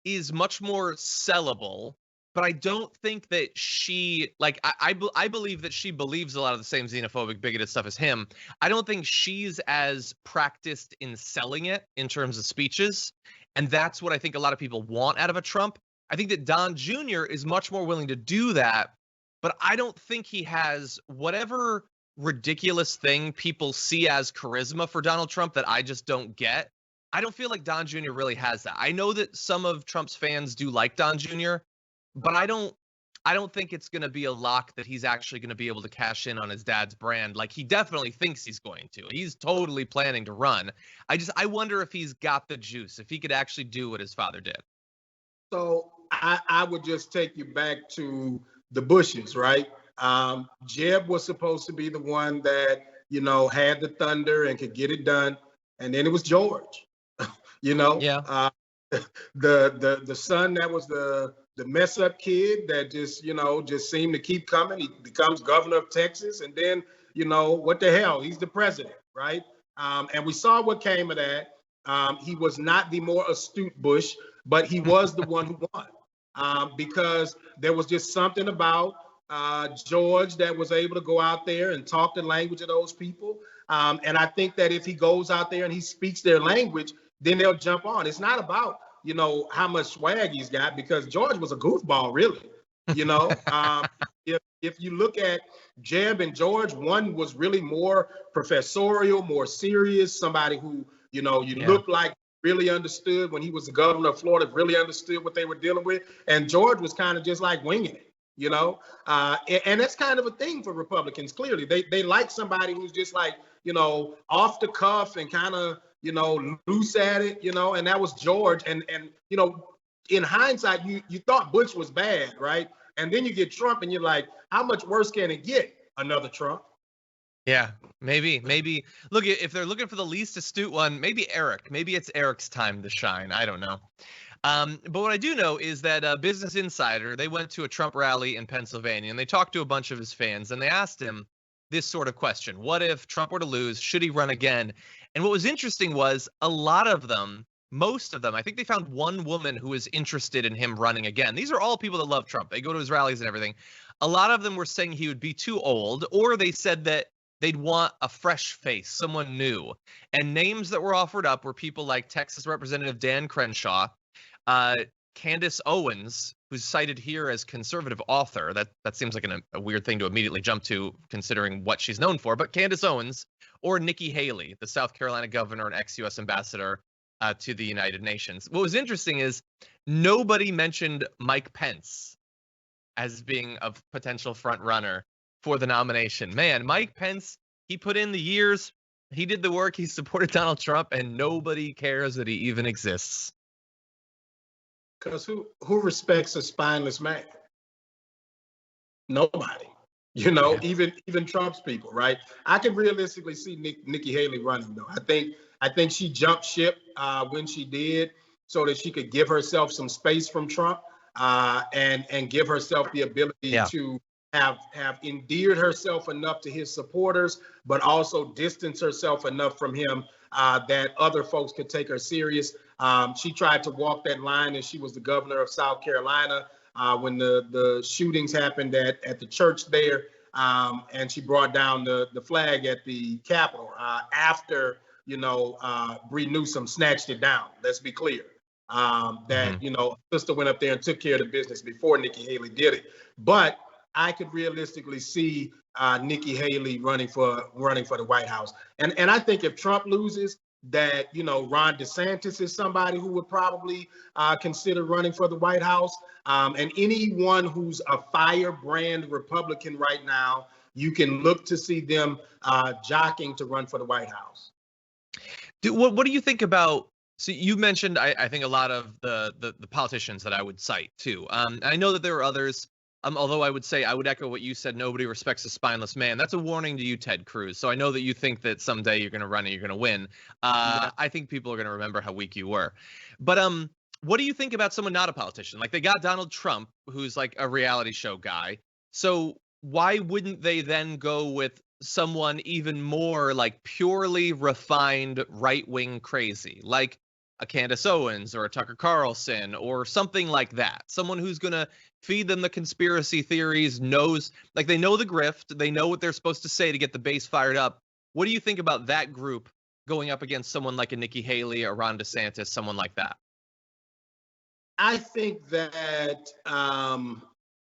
is much more sellable, but I don't think that she, like, I believe that she believes a lot of the same xenophobic, bigoted stuff as him. I don't think she's as practiced in selling it in terms of speeches. And that's what I think a lot of people want out of a Trump. I think that Don Jr. is much more willing to do that, but I don't think he has whatever ridiculous thing people see as charisma for Donald Trump that I just don't get. I don't feel like Don Jr. really has that. I know that some of Trump's fans do like Don Jr., but I don't think it's going to be a lock that he's actually going to be able to cash in on his dad's brand. Like, he definitely thinks he's going to. He's totally planning to run. I wonder if he's got the juice, if he could actually do what his father did. So I would just take you back to the Bushes, right? Jeb was supposed to be the one that, had the thunder and could get it done. And then it was George, Yeah. The son that was the mess up kid that just seemed to keep coming. He becomes governor of Texas, and then what the hell, he's the president, right? And we saw what came of that. He was not the more astute Bush, but he was the one who won because there was just something about George that was able to go out there and talk the language of those people. And I think that if he goes out there and he speaks their language, then they'll jump on. It's not about how much swag he's got, because George was a goofball, really. If you look at Jeb and George, one was really more professorial, more serious, somebody who, looked like really understood when he was the governor of Florida, really understood what they were dealing with. And George was kind of just like winging it, and that's kind of a thing for Republicans. Clearly, they like somebody who's just like, off the cuff and kind of, loose at it, and that was George. And in hindsight, you thought Bush was bad, right? And then you get Trump and you're like, how much worse can it get? Another Trump. Yeah, maybe. Look, if they're looking for the least astute one, maybe Eric. Maybe it's Eric's time to shine. I don't know. But what I do know is that Business Insider, they went to a Trump rally in Pennsylvania, and they talked to a bunch of his fans, and they asked him this sort of question. What if Trump were to lose? Should he run again? And what was interesting was a lot of them, most of them, I think they found one woman who was interested in him running again. These are all people that love Trump. They go to his rallies and everything. A lot of them were saying he would be too old, or they said that they'd want a fresh face, someone new. And names that were offered up were people like Texas Representative Dan Crenshaw, Candace Owens, who's cited here as conservative author. That seems like a weird thing to immediately jump to, considering what she's known for. But Candace Owens, or Nikki Haley, the South Carolina governor and ex-U.S. ambassador to the United Nations. What was interesting is nobody mentioned Mike Pence as being a potential front runner for the nomination. Man, Mike Pence, he put in the years, he did the work, he supported Donald Trump, and nobody cares that he even exists. Because who respects a spineless man? Nobody. Yeah. Even Trump's people, right? I can realistically see Nikki Haley running, though. I think she jumped ship when she did, so that she could give herself some space from Trump and give herself the ability to have endeared herself enough to his supporters, but also distance herself enough from him that other folks could take her serious. She tried to walk that line as she was the governor of South Carolina when the shootings happened at the church there. and she brought down the flag at the Capitol after, Bree Newsom snatched it down. Let's be clear. That, sister went up there and took care of the business before Nikki Haley did it. But I could realistically see Nikki Haley running for the White House. And I think if Trump loses, that, Ron DeSantis is somebody who would probably consider running for the White House. And anyone who's a firebrand Republican right now, you can look to see them jockeying to run for the White House. What do you think about? So you mentioned, I think, a lot of the politicians that I would cite too. I know that there are others. Although I would say, I would echo what you said, nobody respects a spineless man. That's a warning to you, Ted Cruz. So I know that you think that someday you're going to run and you're going to win. I think people are going to remember how weak you were. But what do you think about someone not a politician? Like, they got Donald Trump, who's like a reality show guy. So why wouldn't they then go with someone even more like purely refined right-wing crazy, like a Candace Owens or a Tucker Carlson or something like that? Someone who's going to feed them the conspiracy theories, they know the grift, they know what they're supposed to say to get the base fired up. What do you think about that group going up against someone like a Nikki Haley or Ron DeSantis, someone like that? I think that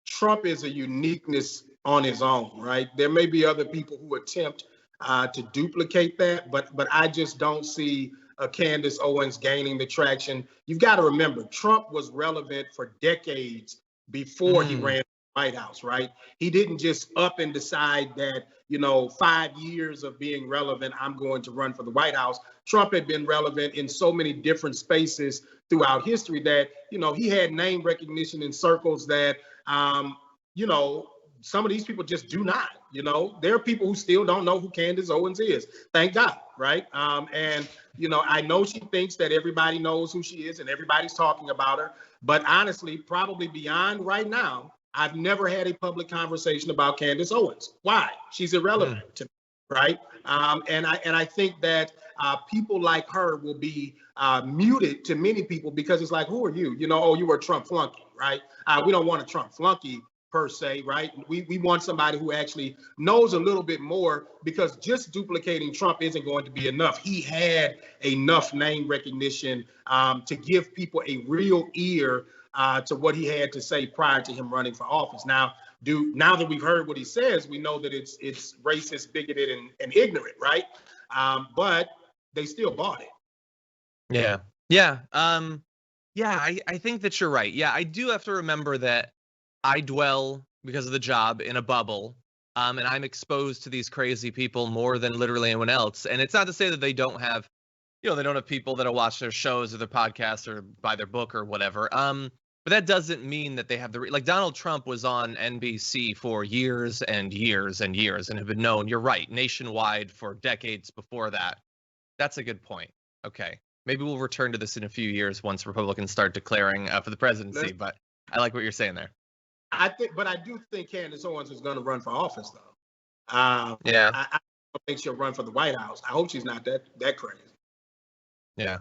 Trump is a uniqueness on his own, right? There may be other people who attempt to duplicate that, but I just don't see Candace Owens gaining the traction. You've got to remember, Trump was relevant for decades before he ran the White House, right? He didn't just up and decide that, 5 years of being relevant, I'm going to run for the White House. Trump had been relevant in so many different spaces throughout history that, he had name recognition in circles that, some of these people just do not. There are people who still don't know who Candace Owens is. Thank God, right? And I know she thinks that everybody knows who she is and everybody's talking about her. But honestly, probably beyond right now, I've never had a public conversation about Candace Owens. Why? She's irrelevant to me, right? And I think that people like her will be muted to many people because it's like, who are you? You were a Trump flunky, right? We don't want a Trump flunky per se, right? We want somebody who actually knows a little bit more, because just duplicating Trump isn't going to be enough. He had enough name recognition to give people a real ear to what he had to say prior to him running for office. Now that we've heard what he says, we know that it's racist, bigoted, and ignorant, right? But they still bought it. Yeah. I think that you're right. Yeah, I do have to remember that I dwell, because of the job, in a bubble, and I'm exposed to these crazy people more than literally anyone else. And it's not to say that they don't have, they don't have people that'll watch their shows or their podcasts or buy their book or whatever. But that doesn't mean that they have like Donald Trump was on NBC for years and years and years and have been known, you're right, nationwide for decades before that. That's a good point. Okay. Maybe we'll return to this in a few years once Republicans start declaring for the presidency, but I like what you're saying there. I do think Candace Owens is going to run for office, though. I don't think she'll run for the White House. I hope she's not that crazy. Yeah.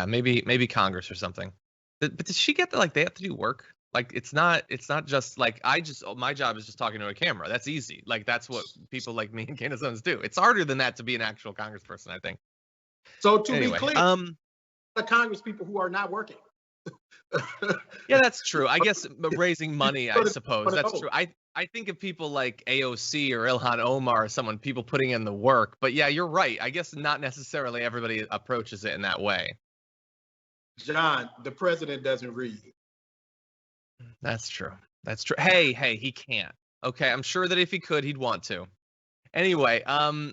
Maybe Congress or something. But does she get they have to do work? Like, it's not just like my job is just talking to a camera. That's easy. Like, that's what people like me and Candace Owens do. It's harder than that to be an actual congressperson, I think. So to be clear, the Congress people who are not working. Yeah, that's true. I guess raising money, I suppose. That's true. I think of people like AOC or Ilhan Omar or someone, people putting in the work. But yeah, you're right. I guess not necessarily everybody approaches it in that way. John, the president doesn't read. That's true. Hey, he can't. Okay, I'm sure that if he could, he'd want to. Anyway,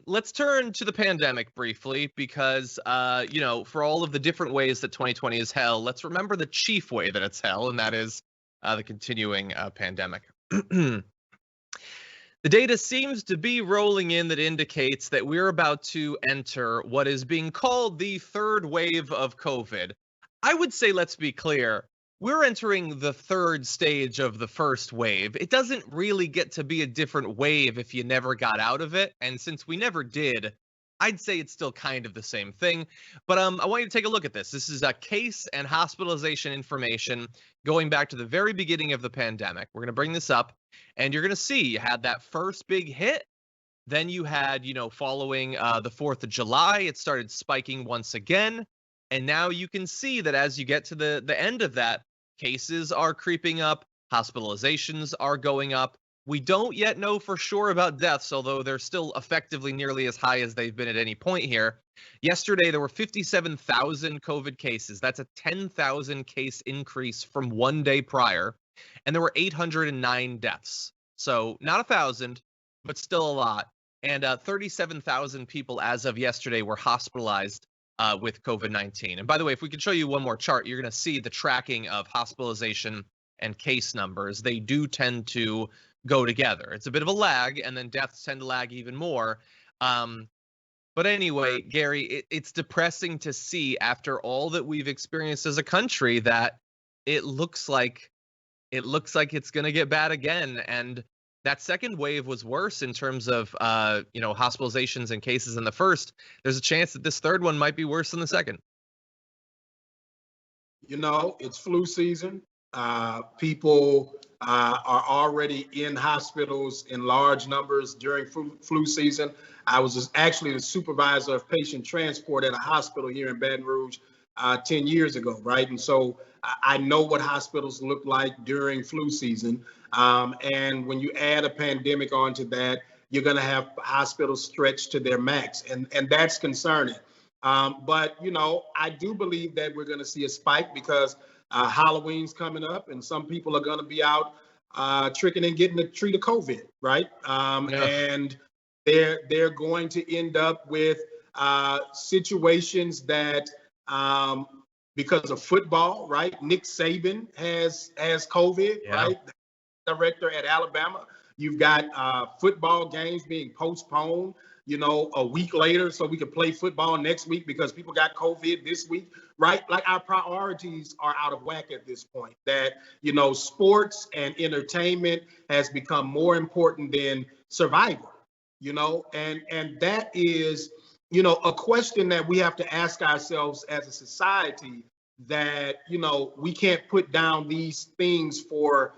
let's turn to the pandemic briefly because, for all of the different ways that 2020 is hell, let's remember the chief way that it's hell, and that is the continuing pandemic. The data seems to be rolling in that indicates that we're about to enter what is being called the third wave of COVID. I would say, let's be clear, we're entering the third stage of the first wave. It doesn't really get to be a different wave if you never got out of it. And since we never did, I'd say it's still kind of the same thing, but I want you to take a look at this. This is a case and hospitalization information going back to the very beginning of the pandemic. We're going to bring this up, and you're going to see you had that first big hit. Then you had, following the 4th of July, it started spiking once again. And now you can see that as you get to the end of that, cases are creeping up, hospitalizations are going up. We don't yet know for sure about deaths, although they're still effectively nearly as high as they've been at any point here. Yesterday, there were 57,000 COVID cases. That's a 10,000 case increase from one day prior. And there were 809 deaths. So not 1,000, but still a lot. And 37,000 people as of yesterday were hospitalized with COVID-19. And by the way, if we could show you one more chart, you're going to see the tracking of hospitalization and case numbers. They do tend to go together. It's a bit of a lag, and then deaths tend to lag even more. But anyway, Gary, it's depressing to see after all that we've experienced as a country that it looks like it's going to get bad again. And that second wave was worse in terms of hospitalizations and cases in the first. There's a chance that this third one might be worse than the second. It's flu season. People are already in hospitals in large numbers during flu season. I was actually the supervisor of patient transport at a hospital here in Baton Rouge 10 years ago, right? And so I know what hospitals look like during flu season. And when you add a pandemic onto that, you're going to have hospitals stretched to their max. And that's concerning. But, I do believe that we're going to see a spike because Halloween's coming up and some people are going to be out tricking and getting a treat of COVID, right? And they're going to end up with situations that because of football, right? Nick Saban has COVID, right? Director at Alabama. You've got football games being postponed, a week later so we can play football next week because people got COVID this week, right? Like our priorities are out of whack at this point. That, sports and entertainment has become more important than survival, and that is, a question that we have to ask ourselves as a society that, we can't put down these things for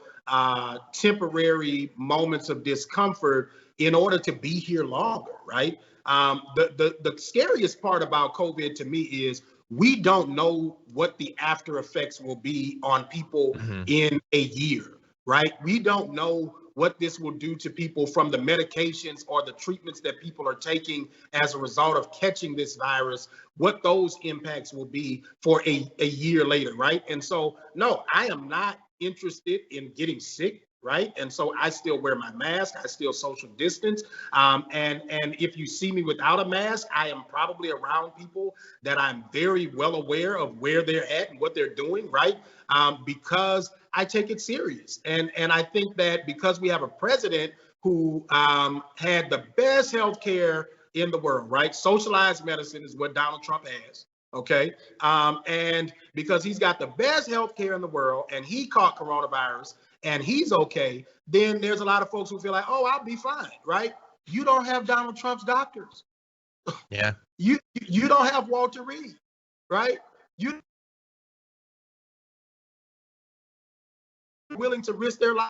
temporary moments of discomfort in order to be here longer, right? The scariest part about COVID to me is we don't know what the after effects will be on people in a year, right? We don't know what this will do to people from the medications or the treatments that people are taking as a result of catching this virus, what those impacts will be for a year later, right? And so, no, I am not interested in getting sick, right? And so I still wear my mask, I still social distance. And if you see me without a mask, I am probably around people that I'm very well aware of where they're at and what they're doing, right? Because I take it serious. And I think that because we have a president who had the best healthcare in the world, right? Socialized medicine is what Donald Trump has. Okay. And because he's got the best healthcare in the world and he caught coronavirus and he's okay, then there's a lot of folks who feel like, oh, I'll be fine, right? You don't have Donald Trump's doctors. Yeah. You don't have Walter Reed, right? You willing to risk their life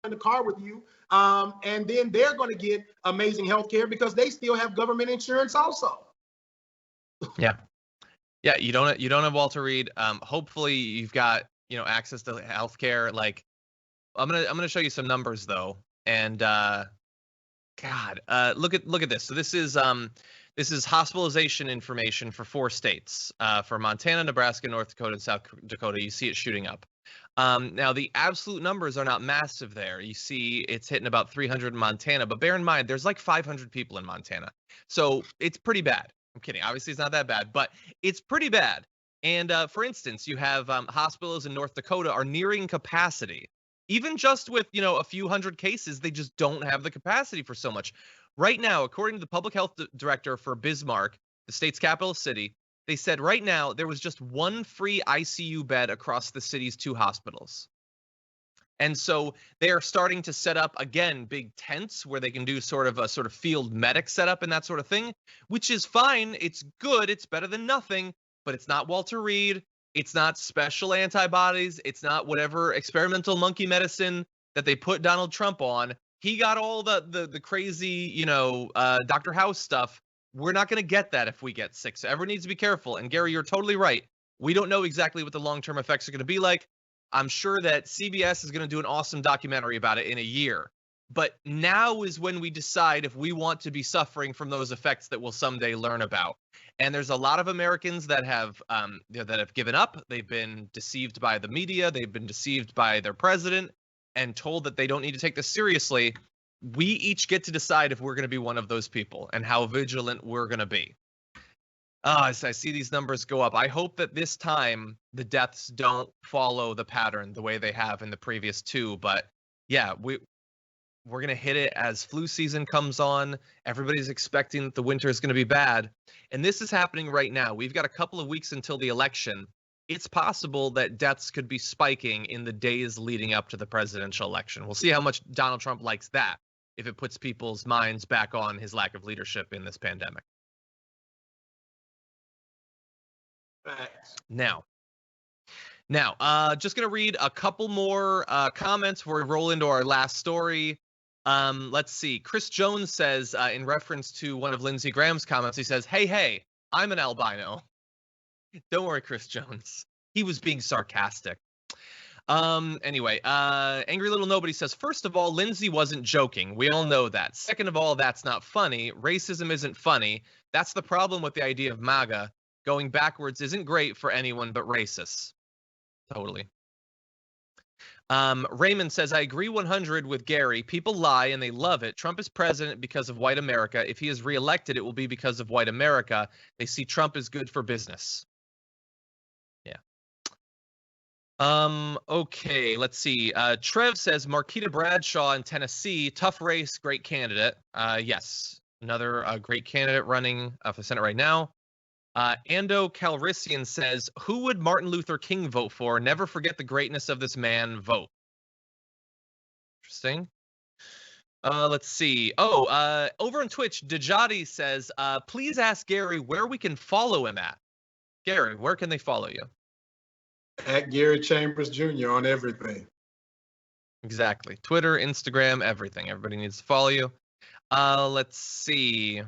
in the car with you. And then they're going to get amazing healthcare because they still have government insurance also. Yeah. Yeah, you don't have Walter Reed. Hopefully you've got, access to healthcare. Like I'm gonna show you some numbers though. And look at this. So this is hospitalization information for 4 states. For Montana, Nebraska, North Dakota, and South Dakota. You see it shooting up. Now the absolute numbers are not massive there. You see it's hitting about 300 in Montana, but bear in mind there's like 500 people in Montana. So it's pretty bad. I'm kidding. Obviously, it's not that bad, but it's pretty bad. And for instance, you have hospitals in North Dakota are nearing capacity. Even just with, a few hundred cases, they just don't have the capacity for so much. Right now, according to the public health director for Bismarck, the state's capital city, they said right now there was just one free ICU bed across the city's 2 hospitals. And so they are starting to set up, again, big tents where they can do sort of a sort of field medic setup and that sort of thing, which is fine. It's good. It's better than nothing, but it's not Walter Reed. It's not special antibodies. It's not whatever experimental monkey medicine that they put Donald Trump on. He got all the crazy, Dr. House stuff. We're not going to get that if we get sick. So everyone needs to be careful. And Gary, you're totally right. We don't know exactly what the long-term effects are going to be like. I'm sure that CBS is going to do an awesome documentary about it in a year. But now is when we decide if we want to be suffering from those effects that we'll someday learn about. And there's a lot of Americans that have given up. They've been deceived by the media. They've been deceived by their president and told that they don't need to take this seriously. We each get to decide if we're going to be one of those people and how vigilant we're going to be. As I see these numbers go up, I hope that this time the deaths don't follow the pattern the way they have in the previous two. But yeah, we're going to hit it as flu season comes on. Everybody's expecting that the winter is going to be bad. And this is happening right now. We've got a couple of weeks until the election. It's possible that deaths could be spiking in the days leading up to the presidential election. We'll see how much Donald Trump likes that, if it puts people's minds back on his lack of leadership in this pandemic. Facts. Now, just going to read a couple more comments before we roll into our last story. Let's see. Chris Jones says, in reference to one of Lindsey Graham's comments, he says, hey, I'm an albino. Don't worry, Chris Jones. He was being sarcastic. Anyway, Angry Little Nobody says, first of all, Lindsey wasn't joking. We all know that. Second of all, that's not funny. Racism isn't funny. That's the problem with the idea of MAGA. Going backwards isn't great for anyone but racists. Totally. Raymond says, I agree 100 with Gary. People lie and they love it. Trump is president because of white America. If he is reelected, it will be because of white America. They see Trump as good for business. Yeah. Okay, let's see. Trev says, Marquita Bradshaw in Tennessee, tough race, great candidate. Yes, another great candidate running for Senate right now. Ando Calrissian says, who would Martin Luther King vote for? Never forget the greatness of this man. Vote. Interesting. Let's see. Over on Twitch, Dejati says, please ask Gary where we can follow him at. Gary, where can they follow you? At Gary Chambers Jr. on everything. Exactly. Twitter, Instagram, everything. Everybody needs to follow you. Let's see.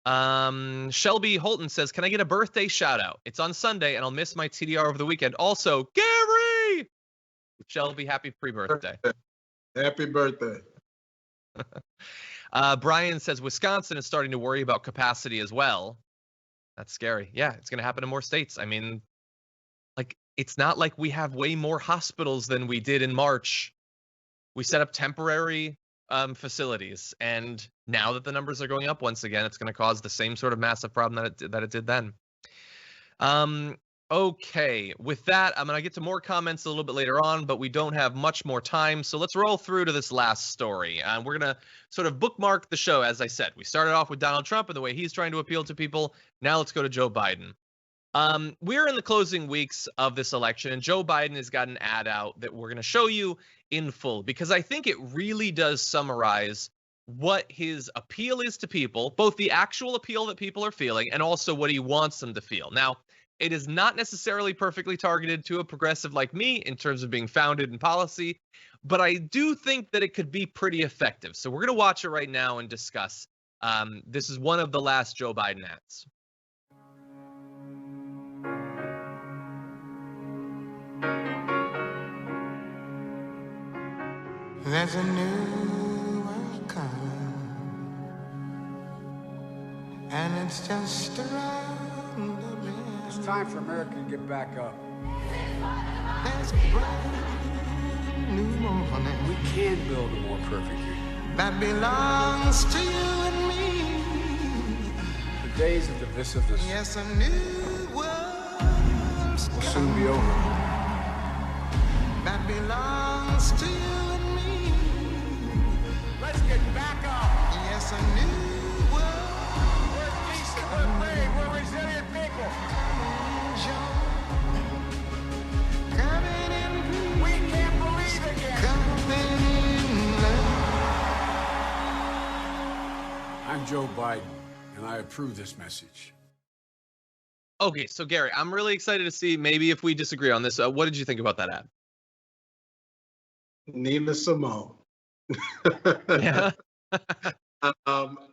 Shelby Holton says, can I get a birthday shout out? It's on Sunday and I'll miss my TDR over the weekend. Also, Gary! Shelby, happy pre-birthday. Happy birthday. Brian says, Wisconsin is starting to worry about capacity as well. That's scary. Yeah, it's going to happen in more states. I mean, it's not like we have way more hospitals than we did in March. We set up temporary facilities, and now that the numbers are going up once again, it's going to cause the same sort of massive problem that it did then. Okay, with that, I'm going to get to more comments a little bit later on, but we don't have much more time, so let's roll through to this last story. We're going to sort of bookmark the show. As I said, we started off with Donald Trump and the way he's trying to appeal to people. Now let's go to Joe Biden. We're in the closing weeks of this election, and Joe Biden has got an ad out that we're going to show you in full, because I think it really does summarize what his appeal is to people, both the actual appeal that people are feeling and also what he wants them to feel. Now, it is not necessarily perfectly targeted to a progressive like me in terms of being founded in policy, but I do think that it could be pretty effective. So we're going to watch it right now and discuss. This is one of the last Joe Biden ads. There's a new world coming, and it's just around the bend. It's time for America to get back up. There's a brand new morning. We can build a more perfect union. That belongs to you and me. The days of divisiveness Yes, a new world will soon be over. that belongs to you and me. Let's get back up. Yes, a new world. We're decent, we're brave, we're resilient people. Coming in. We can't believe Joe Biden, and I approve this message. Okay, so Gary, I'm really excited to see maybe if we disagree on this. What did you think about that ad? Nina Simone. Yeah.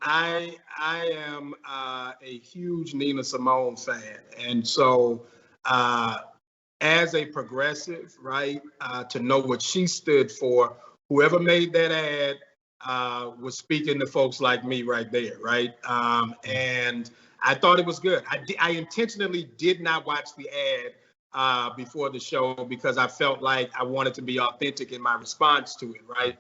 I am a huge Nina Simone fan, and so as a progressive, right, to know what she stood for, whoever made that ad was speaking to folks like me right there, right, and I thought it was good. I intentionally did not watch the ad before the show because I felt like I wanted to be authentic in my response to it, right?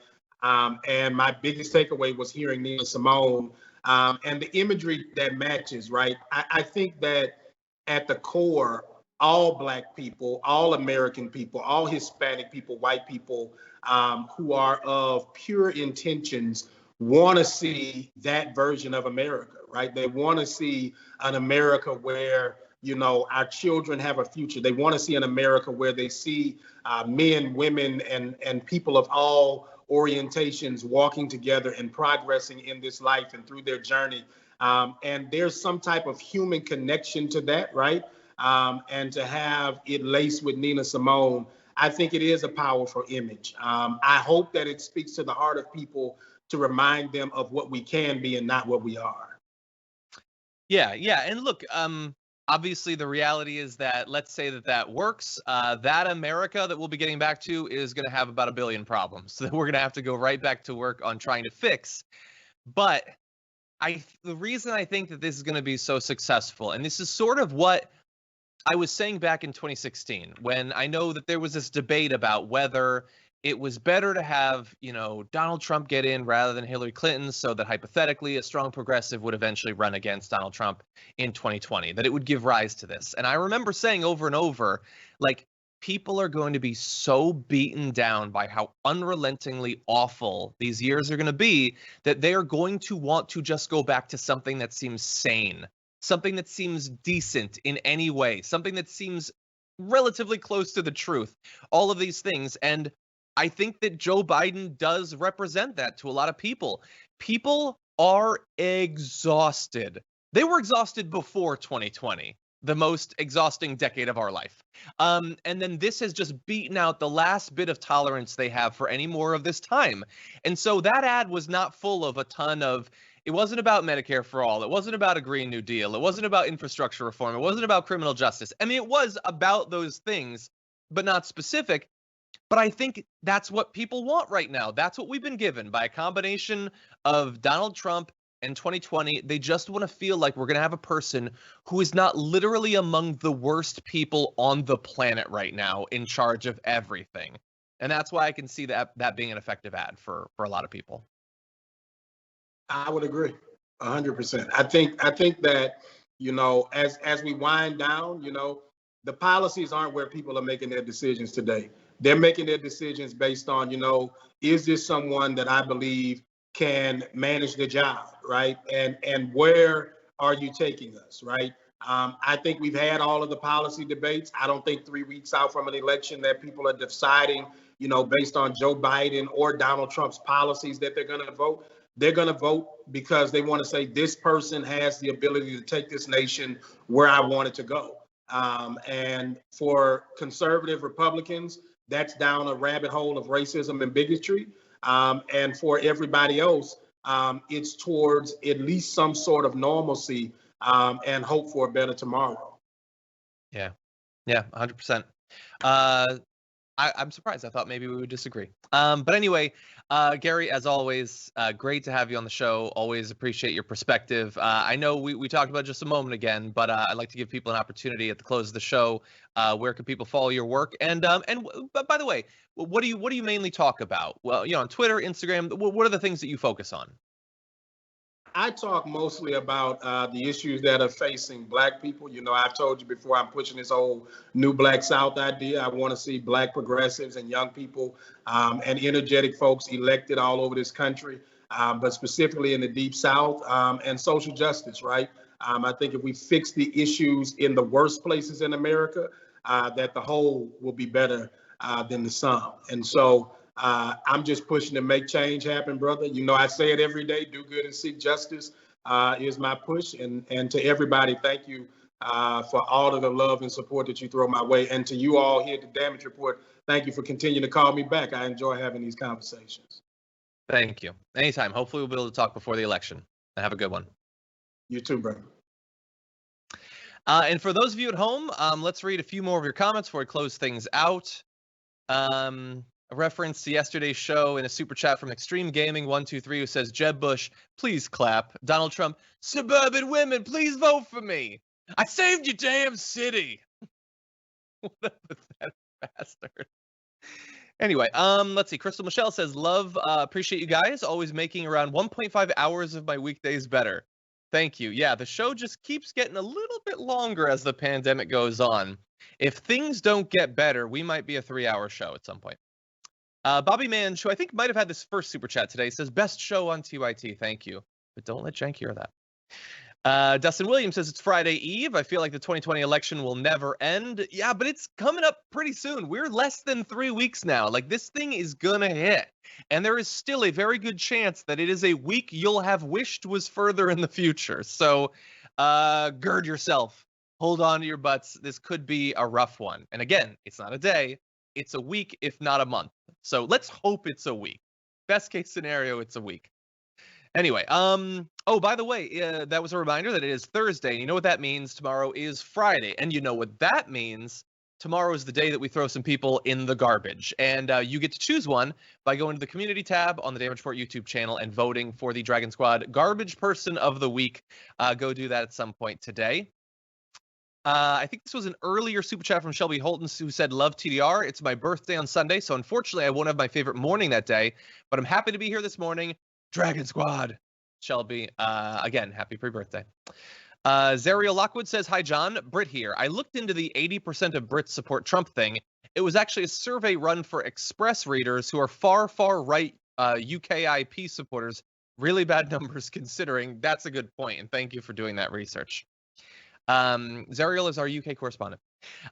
And my biggest takeaway was hearing Nina Simone and the imagery that matches, right? I think that at the core, all Black people, all American people, all Hispanic people, white people who are of pure intentions want to see that version of America, right? They want to see an America where, you know, our children have a future. They want to see an America where they see men, women, and people of all orientations walking together and progressing in this life and through their journey. And there's some type of human connection to that, right? And to have it laced with Nina Simone, I think it is a powerful image. I hope that it speaks to the heart of people to remind them of what we can be and not what we are. Yeah. And look, obviously the reality is that let's say that works. That America that we'll be getting back to is going to have about 1 billion problems. So we're going to have to go right back to work on trying to fix. But the reason I think that this is going to be so successful, and this is sort of what I was saying back in 2016, when I know that there was this debate about whether it was better to have, you know, Donald Trump get in rather than Hillary Clinton, so that hypothetically a strong progressive would eventually run against Donald Trump in 2020, that it would give rise to this. And I remember saying over and over, like, people are going to be so beaten down by how unrelentingly awful these years are going to be that they are going to want to just go back to something that seems sane, something that seems decent in any way, something that seems relatively close to the truth, all of these things. And I think that Joe Biden does represent that to a lot of people. People are exhausted. They were exhausted before 2020, the most exhausting decade of our life. And then this has just beaten out the last bit of tolerance they have for any more of this time. And so that ad was not full of a ton of, it wasn't about Medicare for all. It wasn't about a Green New Deal. It wasn't about infrastructure reform. It wasn't about criminal justice. I mean, it was about those things, but not specific. But I think that's what people want right now. That's what we've been given by a combination of Donald Trump and 2020. They just want to feel like we're going to have a person who is not literally among the worst people on the planet right now in charge of everything. And that's why I can see that being an effective ad for a lot of people. I would agree 100%. I think that, you know, as we wind down, you know, the policies aren't where people are making their decisions today. They're making their decisions based on, you know, is this someone that I believe can manage the job, right? And where are you taking us, right? I think we've had all of the policy debates. I don't think 3 weeks out from an election that people are deciding, you know, based on Joe Biden or Donald Trump's policies that they're going to vote. They're going to vote because they want to say this person has the ability to take this nation where I want it to go. And for conservative Republicans, that's down a rabbit hole of racism and bigotry. And for everybody else, it's towards at least some sort of normalcy and hope for a better tomorrow. Yeah, 100%. I'm surprised. I thought maybe we would disagree. But anyway, Gary, as always, great to have you on the show. Always appreciate your perspective. I know we talked about it just a moment again, but I'd like to give people an opportunity at the close of the show. Where can people follow your work? And by the way, what do you mainly talk about? Well, you know, on Twitter, Instagram, what are the things that you focus on? I talk mostly about the issues that are facing Black people. You know, I've told you before, I'm pushing this whole new Black South idea. I want to see Black progressives and young people and energetic folks elected all over this country, but specifically in the Deep South and social justice, right? I think if we fix the issues in the worst places in America, that the whole will be better than the sum. And so I'm just pushing to make change happen, brother. You know, I say it every day, do good and seek justice. is my push. And to everybody, thank you for all of the love and support that you throw my way. And to you all here at the Damage Report, thank you for continuing to call me back. I enjoy having these conversations. Thank you. Anytime. Hopefully we'll be able to talk before the election. Have a good one. You too, brother. And for those of you at home, let's read a few more of your comments before we close things out. A reference to yesterday's show in a super chat from Extreme Gaming 123 who says, Jeb Bush, please clap. Donald Trump, suburban women, please vote for me. I saved your damn city. What a pathetic bastard. Anyway, let's see. Crystal Michelle says, love, appreciate you guys, always making around 1.5 hours of my weekdays better. Thank you. Yeah, the show just keeps getting a little bit longer as the pandemic goes on. If things don't get better, we might be a 3-hour show at some point. Bobby Mann, who I think might have had this first super chat today, says, best show on TYT. Thank you. But don't let Jank hear that. Dustin Williams says, it's Friday Eve. I feel like the 2020 election will never end. Yeah, but it's coming up pretty soon. We're less than 3 weeks now. Like, this thing is gonna hit. And there is still a very good chance that it is a week you'll have wished was further in the future. So gird yourself. Hold on to your butts. This could be a rough one. And again, it's not a day. It's a week, if not a month. So let's hope it's a week. Best case scenario, it's a week. Anyway, oh, by the way, that was a reminder that it is Thursday. And you know what that means? Tomorrow is Friday. And you know what that means? Tomorrow is the day that we throw some people in the garbage. And you get to choose one by going to the community tab on the Damage Report YouTube channel and voting for the Dragon Squad Garbage Person of the Week. Go do that at some point today. I think this was an earlier super chat from Shelby Holton who said, love TDR. It's my birthday on Sunday, so unfortunately I won't have my favorite morning that day, but I'm happy to be here this morning. Dragon Squad. Shelby, again, happy pre-birthday. Zariel Lockwood says, hi, John. Britt here. I looked into the 80% of Brits support Trump thing. It was actually a survey run for Express readers who are far, far right UKIP supporters. Really bad numbers considering. That's a good point, and thank you for doing that research. Zariel is our UK correspondent.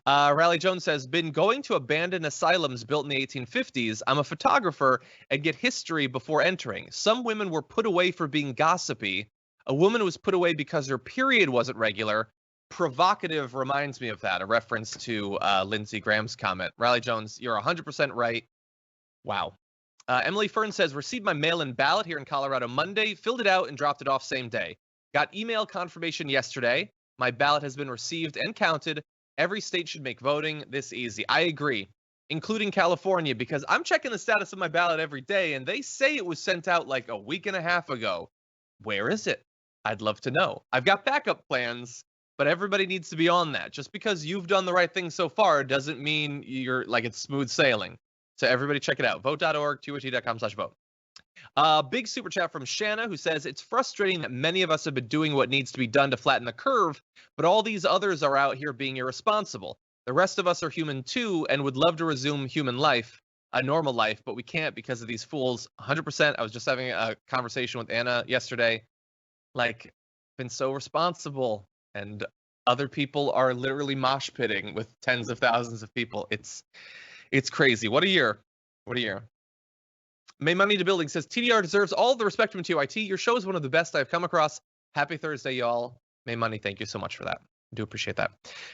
Raleigh Jones says, been going to abandoned asylums built in the 1850s. I'm a photographer and get history before entering. Some women were put away for being gossipy. A woman was put away because her period wasn't regular. Provocative reminds me of that, a reference to Lindsey Graham's comment. Raleigh Jones, you're 100% right. Wow. Emily Fern says, received my mail-in ballot here in Colorado Monday, filled it out and dropped it off same day. Got email confirmation yesterday. My ballot has been received and counted. Every state should make voting this easy. I agree, including California, because I'm checking the status of my ballot every day, and they say it was sent out like a week and a half ago. Where is it? I'd love to know. I've got backup plans, but everybody needs to be on that. Just because you've done the right thing so far doesn't mean you're like it's smooth sailing. So everybody check it out. Vote.org, tyt.com/vote. Big super chat from Shanna who says, it's frustrating that many of us have been doing what needs to be done to flatten the curve, but all these others are out here being irresponsible. The rest of us are human too and would love to resume human life, a normal life, but we can't because of these fools. 100%. I was just having a conversation with Anna yesterday. Like, been so responsible, and other people are literally mosh pitting with tens of thousands of people. It's crazy. What a year. What a year. May Money to Building says, TDR deserves all the respect from TYT. Your show is one of the best I've come across. Happy Thursday, y'all. May Money, thank you so much for that. I do appreciate that.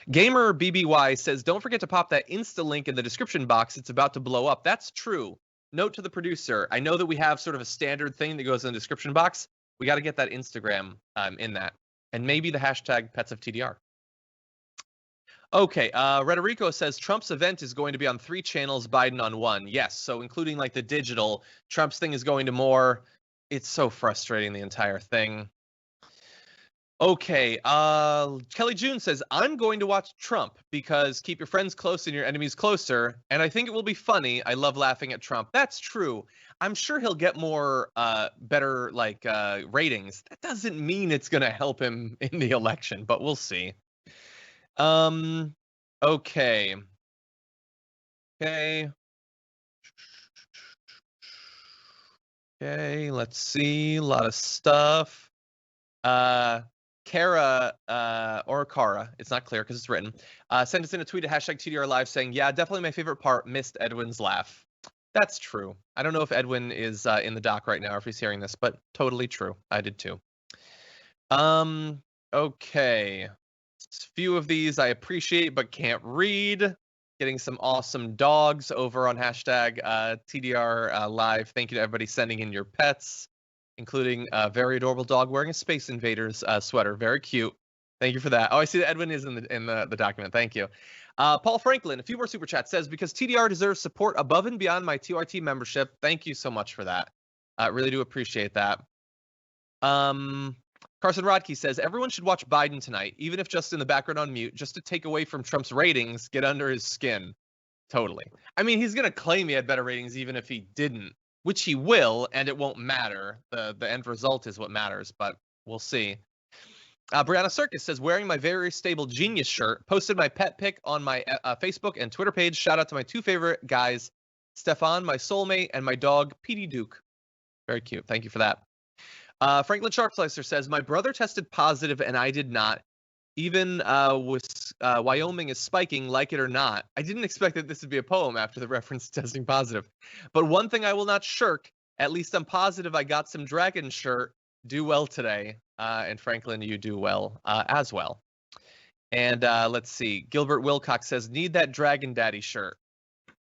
Gamer BBY says, don't forget to pop that Insta link in the description box. It's about to blow up. That's true. Note to the producer. I know that we have sort of a standard thing that goes in the description box. We got to get that Instagram in that. And maybe the hashtag Pets of TDR. Okay, Rederico says Trump's event is going to be on 3 channels, Biden on 1. Yes, so including like the digital, Trump's thing is going to more. It's so frustrating, the entire thing. Okay, Kelly June says, I'm going to watch Trump because keep your friends close and your enemies closer, and I think it will be funny. I love laughing at Trump. That's true. I'm sure he'll get more better like ratings. That doesn't mean it's going to help him in the election, but we'll see. Okay. Okay, let's see. A lot of stuff. Kara, or Kara, it's not clear because it's written, sent us in a tweet at hashtag TDR Live saying, yeah, definitely my favorite part, missed Edwin's laugh. That's true. I don't know if Edwin is in the dock right now or if he's hearing this, but totally true. I did too. Okay. Few of these I appreciate but can't read. Getting some awesome dogs over on hashtag TDR live. Thank you to everybody sending in your pets, including a very adorable dog wearing a Space Invaders sweater. Very cute. Thank you for that. Oh, I see that Edwin is in the document. Thank you. Paul Franklin, a few more super chats, says, because TDR deserves support above and beyond my TYT membership. Thank you so much for that. Really do appreciate that. Carson Rodkey says, everyone should watch Biden tonight, even if just in the background on mute, just to take away from Trump's ratings, get under his skin. Totally. I mean, he's going to claim he had better ratings even if he didn't, which he will, and it won't matter. The end result is what matters, but we'll see. Brianna Circus says, wearing my very stable genius shirt, posted my pet pic on my Facebook and Twitter page. Shout out to my two favorite guys, Stefan, my soulmate, and my dog, Petey Duke. Very cute. Thank you for that. Franklin Sharpslicer says, my brother tested positive and I did not. Even with Wyoming is spiking, like it or not. I didn't expect that this would be a poem after the reference to testing positive. But one thing I will not shirk, at least I'm positive I got some dragon shirt. Do well today. And Franklin, you do well as well. And let's see. Gilbert Wilcox says, need that Dragon Daddy shirt.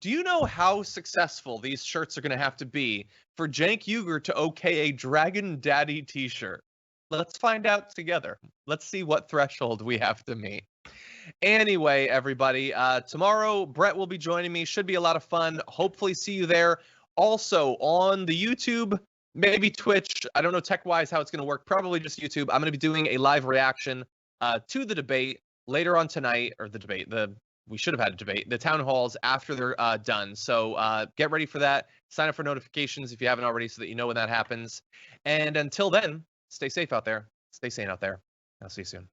Do you know how successful these shirts are going to have to be for Cenk Uygur to okay a Dragon Daddy t-shirt? Let's find out together. Let's see what threshold we have to meet. Anyway, everybody, tomorrow Brett will be joining me. Should be a lot of fun. Hopefully see you there. Also on the YouTube, maybe Twitch. I don't know tech-wise how it's going to work. Probably just YouTube. I'm going to be doing a live reaction to the debate later on tonight, or the debate. We should have had a debate. The town halls after they're done. So get ready for that. Sign up for notifications if you haven't already so that you know when that happens. And until then, stay safe out there. Stay sane out there. I'll see you soon.